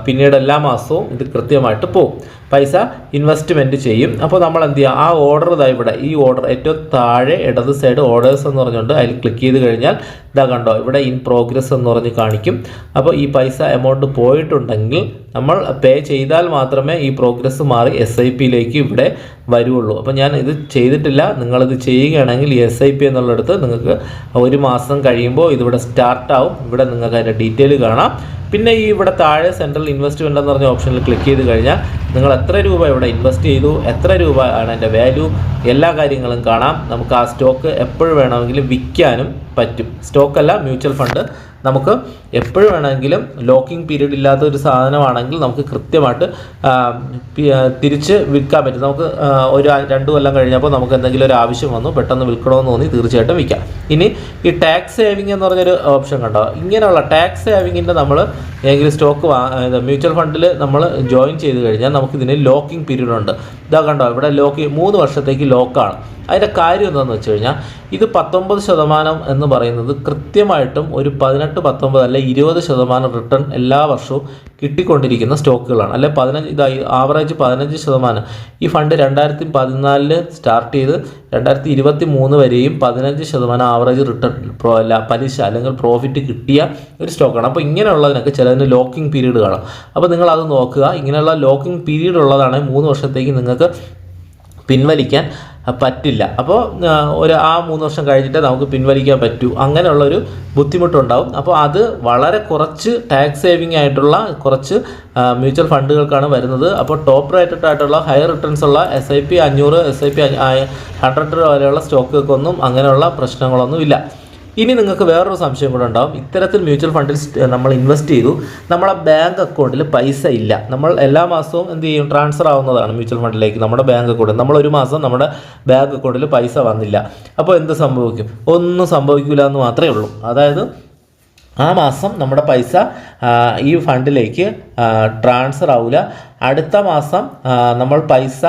പിന്നീട് എല്ലാ മാസവും ഇത് കൃത്യമായിട്ട് പോകും. പൈസ ഇൻവെസ്റ്റ്മെൻറ്റ് ചെയ്യും. അപ്പോൾ നമ്മൾ എന്ത് ചെയ്യുക, ആ ഓർഡർ ഇവിടെ ഈ ഓർഡർ ഏറ്റവും താഴെ ഇടത് സൈഡ് ഓർഡേഴ്സ് എന്ന് പറഞ്ഞുകൊണ്ട് അതിൽ ക്ലിക്ക് ചെയ്ത് കഴിഞ്ഞാൽ ഇതാ കണ്ടോ, ഇവിടെ ഇൻ പ്രോഗ്രസ് എന്ന് പറഞ്ഞ് കാണിക്കും. അപ്പോൾ ഈ പൈസ എമൗണ്ട് പോയിട്ടുണ്ടെങ്കിൽ നമ്മൾ പേ ചെയ്താൽ മാത്രമേ ഈ പ്രോഗ്രസ് മാറി SIPയിലേക്ക് ഇവിടെ വരുള്ളൂ. അപ്പോൾ ഞാൻ ഇത് ചെയ്തിട്ടില്ല. നിങ്ങളിത് ചെയ്യുകയാണെങ്കിൽ ഈ SIP എന്നുള്ളിടത്ത് നിങ്ങൾക്ക് 1 മാസം കഴിയുമ്പോൾ ഇതിവിടെ സ്റ്റാർട്ടാവും. ഇവിടെ നിങ്ങൾക്ക് അതിൻ്റെ ഡീറ്റെയിൽ കാണാം. പിന്നെ ഈ ഇവിടെ താഴെ സെൻട്രൽ ഇൻവെസ്റ്റ്മെൻ്റ് എന്ന് പറഞ്ഞ ഓപ്ഷനിൽ ക്ലിക്ക് ചെയ്ത് കഴിഞ്ഞാൽ നിങ്ങൾ എത്ര രൂപ ഇവിടെ ഇൻവെസ്റ്റ് ചെയ്തു, എത്ര രൂപ ആണ് അതിൻ്റെ വാല്യൂ, എല്ലാ കാര്യങ്ങളും കാണാം. നമുക്ക് ആ സ്റ്റോക്ക് എപ്പോഴും വേണമെങ്കിലും വിൽക്കാനും പറ്റും. സ്റ്റോക്കല്ല, മ്യൂച്വൽ ഫണ്ട് നമുക്ക് എപ്പോഴും വേണമെങ്കിലും ലോക്കിംഗ് പീരീഡ് ഇല്ലാത്ത ഒരു സാധനമാണെങ്കിൽ നമുക്ക് കൃത്യമായിട്ട് തിരിച്ച് വിൽക്കാൻ പറ്റും. നമുക്ക് ഒരു 2 കൊല്ലം കഴിഞ്ഞപ്പോൾ നമുക്ക് എന്തെങ്കിലും ഒരു ആവശ്യം വന്നു, പെട്ടെന്ന് വിൽക്കണമെന്ന് തോന്നി, തീർച്ചയായിട്ടും വിൽക്കാം. ഇനി ഈ ടാക്സ് സേവിങ് എന്ന് പറഞ്ഞൊരു ഓപ്ഷൻ കണ്ടോ, ഇങ്ങനെയുള്ള ടാക്സ് സേവിങ്ങിൻ്റെ നമ്മൾ ഏതെങ്കിലും സ്റ്റോക്ക് മ്യൂച്വൽ ഫണ്ടിൽ നമ്മൾ ജോയിൻ ചെയ്ത് കഴിഞ്ഞാൽ നമുക്കിതിന് ലോക്കിംഗ് പീരീഡ് ഉണ്ട്. ഇതാ കണ്ടോ, ഇവിടെ 3 വർഷത്തേക്ക് ലോക്കാണ്. അതിൻ്റെ കാര്യം എന്താണെന്ന് വെച്ച് കഴിഞ്ഞാൽ ഇത് 19% എന്ന് പറയുന്നത് കൃത്യമായിട്ടും ഒരു 18-19 അല്ലെ 20% റിട്ടേൺ എല്ലാ വർഷവും കിട്ടിക്കൊണ്ടിരിക്കുന്ന സ്റ്റോക്കുകളാണ്. അല്ലെ 15 ആവറേജ് 15%. ഈ ഫണ്ട് 2014 സ്റ്റാർട്ട് ചെയ്ത് 2023 വരെയും 15% ആവറേജ് റിട്ടേൺ പലിശ അല്ലെങ്കിൽ പ്രോഫിറ്റ് കിട്ടിയ ഒരു സ്റ്റോക്കാണ്. അപ്പോൾ ഇങ്ങനെയുള്ളതിനൊക്കെ ചിലതിന് ലോക്കിംഗ് പീരീഡ് കാണാം. അപ്പോൾ നിങ്ങളത് നോക്കുക. ഇങ്ങനെയുള്ള ലോക്കിംഗ് പീരീഡ് ഉള്ളതാണെങ്കിൽ 3 വർഷത്തേക്ക് നിങ്ങൾക്ക് പിൻവലിക്കാൻ പറ്റില്ല. അപ്പോൾ ആ 3 വർഷം കഴിഞ്ഞിട്ട് നമുക്ക് പിൻവലിക്കാൻ പറ്റൂ. അങ്ങനെയുള്ളൊരു ബുദ്ധിമുട്ടുണ്ടാവും. അപ്പോൾ അത് വളരെ കുറച്ച് ടാക്സ് സേവിങ് ആയിട്ടുള്ള കുറച്ച് മ്യൂച്വൽ ഫണ്ടുകൾക്കാണ് വരുന്നത്. അപ്പോൾ ടോപ്പ് റേറ്റഡ് ആയിട്ടുള്ള ഹൈ റിട്ടേൺസ് ഉള്ള SIP 500, SIP 100 വരെയുള്ള സ്റ്റോക്കുകൾക്കൊന്നും അങ്ങനെയുള്ള പ്രശ്നങ്ങളൊന്നും ഇല്ല. ഇനി നിങ്ങൾക്ക് വേറൊരു സംശയം കൂടെ ഉണ്ടാവും. ഇത്തരത്തിൽ മ്യൂച്വൽ ഫണ്ടിൽ നമ്മൾ ഇൻവെസ്റ്റ് ചെയ്തു, നമ്മളെ ബാങ്ക് അക്കൗണ്ടിൽ പൈസ ഇല്ല. നമ്മൾ എല്ലാ മാസവും എന്ത് ചെയ്യും, ട്രാൻസ്ഫർ ആവുന്നതാണ് മ്യൂച്വൽ ഫണ്ടിലേക്ക് നമ്മുടെ ബാങ്ക് അക്കൗണ്ടിൽ. നമ്മൾ 1 മാസം നമ്മുടെ ബാങ്ക് അക്കൗണ്ടിൽ പൈസ വന്നില്ല. അപ്പോൾ എന്ത് സംഭവിക്കും? ഒന്നും സംഭവിക്കില്ല എന്ന് മാത്രമേ ഉള്ളൂ. അതായത് ആ മാസം നമ്മുടെ പൈസ ഈ ഫണ്ടിലേക്ക് ട്രാൻസ്ഫർ ആവില്ല. അടുത്ത മാസം നമ്മൾ പൈസ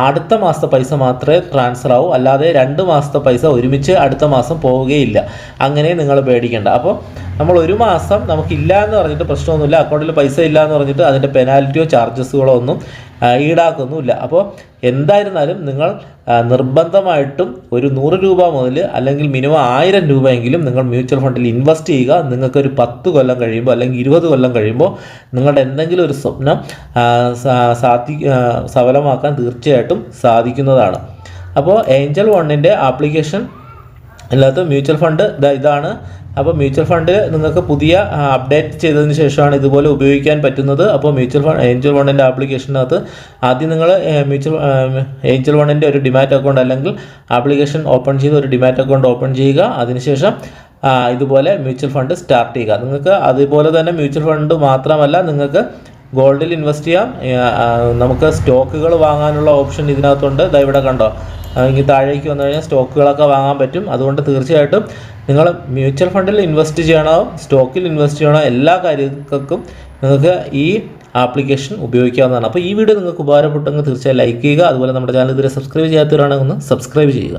അടുത്ത മാസത്തെ പൈസ മാത്രമേ ട്രാൻസ്ഫർ ആവൂ. അല്ലാതെ 2 മാസത്തെ പൈസ ഒരുമിച്ച് അടുത്ത മാസം പോവുകയില്ല. അങ്ങനെ നിങ്ങൾ പേടിക്കേണ്ട. അപ്പോൾ നമ്മൾ 1 മാസം നമുക്കില്ല എന്ന് പറഞ്ഞിട്ട് പ്രശ്നമൊന്നുമില്ല. അക്കൗണ്ടിൽ പൈസ ഇല്ല എന്ന് പറഞ്ഞിട്ട് അതിൻ്റെ പെനാൽറ്റിയോ ചാർജസുകളോ ഒന്നും ഈടാക്കൊന്നുമില്ല. അപ്പോൾ എന്തായിരുന്നാലും നിങ്ങൾ നിർബന്ധമായിട്ടും ഒരു 100 രൂപ മുതൽ അല്ലെങ്കിൽ മിനിമം 1000 രൂപയെങ്കിലും നിങ്ങൾ മ്യൂച്വൽ ഫണ്ടിൽ ഇൻവെസ്റ്റ് ചെയ്യുക. നിങ്ങൾക്കൊരു 10 കൊല്ലം കഴിയുമ്പോൾ അല്ലെങ്കിൽ 20 കൊല്ലം കഴിയുമ്പോൾ നിങ്ങളുടെ എന്തെങ്കിലും ഒരു സ്വപ്നം സഫലമാക്കാൻ തീർച്ചയായിട്ടും സാധിക്കുന്നതാണ്. അപ്പോൾ ഏഞ്ചൽ വണ്ണിൻ്റെ ആപ്ലിക്കേഷൻ അതിനകത്ത് മ്യൂച്വൽ ഫണ്ട് ഇതാണ്. അപ്പോൾ മ്യൂച്വൽ ഫണ്ട് നിങ്ങൾക്ക് പുതിയ അപ്ഡേറ്റ് ചെയ്തതിന് ശേഷമാണ് ഇതുപോലെ ഉപയോഗിക്കാൻ പറ്റുന്നത്. അപ്പോൾ മ്യൂച്വൽ ഫണ്ട് ഏഞ്ചൽ വണ്ണിൻ്റെ ആപ്ലിക്കേഷനകത്ത് ആദ്യം നിങ്ങൾ ഏഞ്ചൽ വണ്ണിൻ്റെ ഒരു ഡിമാറ്റ് അക്കൗണ്ട് അല്ലെങ്കിൽ ആപ്ലിക്കേഷൻ ഓപ്പൺ ചെയ്ത് ഒരു ഡിമാറ്റ് അക്കൗണ്ട് ഓപ്പൺ ചെയ്യുക. അതിനുശേഷം ഇതുപോലെ മ്യൂച്വൽ ഫണ്ട് സ്റ്റാർട്ട് ചെയ്യുക. നിങ്ങൾക്ക് അതുപോലെ തന്നെ മ്യൂച്വൽ ഫണ്ട് മാത്രമല്ല, നിങ്ങൾക്ക് ഗോൾഡിൽ ഇൻവെസ്റ്റ് ചെയ്യാം. നമുക്ക് സ്റ്റോക്കുകൾ വാങ്ങാനുള്ള ഓപ്ഷൻ ഇതിനകത്തുണ്ട്. ഇവിടെ കണ്ടോ, ഇങ്ങനെ താഴേക്ക് വന്നു കഴിഞ്ഞാൽ സ്റ്റോക്കുകളൊക്കെ വാങ്ങാൻ പറ്റും. അതുകൊണ്ട് തീർച്ചയായിട്ടും നിങ്ങൾ മ്യൂച്വൽ ഫണ്ടിൽ ഇൻവെസ്റ്റ് ചെയ്യണോ സ്റ്റോക്കിൽ ഇൻവെസ്റ്റ് ചെയ്യണോ എല്ലാ കാര്യങ്ങൾക്കും നിങ്ങൾക്ക് ഈ ആപ്ലിക്കേഷൻ ഉപയോഗിക്കാവുന്നതാണ്. അപ്പോൾ ഈ വീഡിയോ നിങ്ങൾക്ക് ഉപകാരപ്പെട്ടെങ്കിൽ തീർച്ചയായും ലൈക്ക് ചെയ്യുക. അതുപോലെ നമ്മുടെ ചാനൽ ഇതുവരെ സബ്സ്ക്രൈബ് ചെയ്യാത്തവരാണെങ്കിൽ ഒന്ന് സബ്സ്ക്രൈബ് ചെയ്യുക.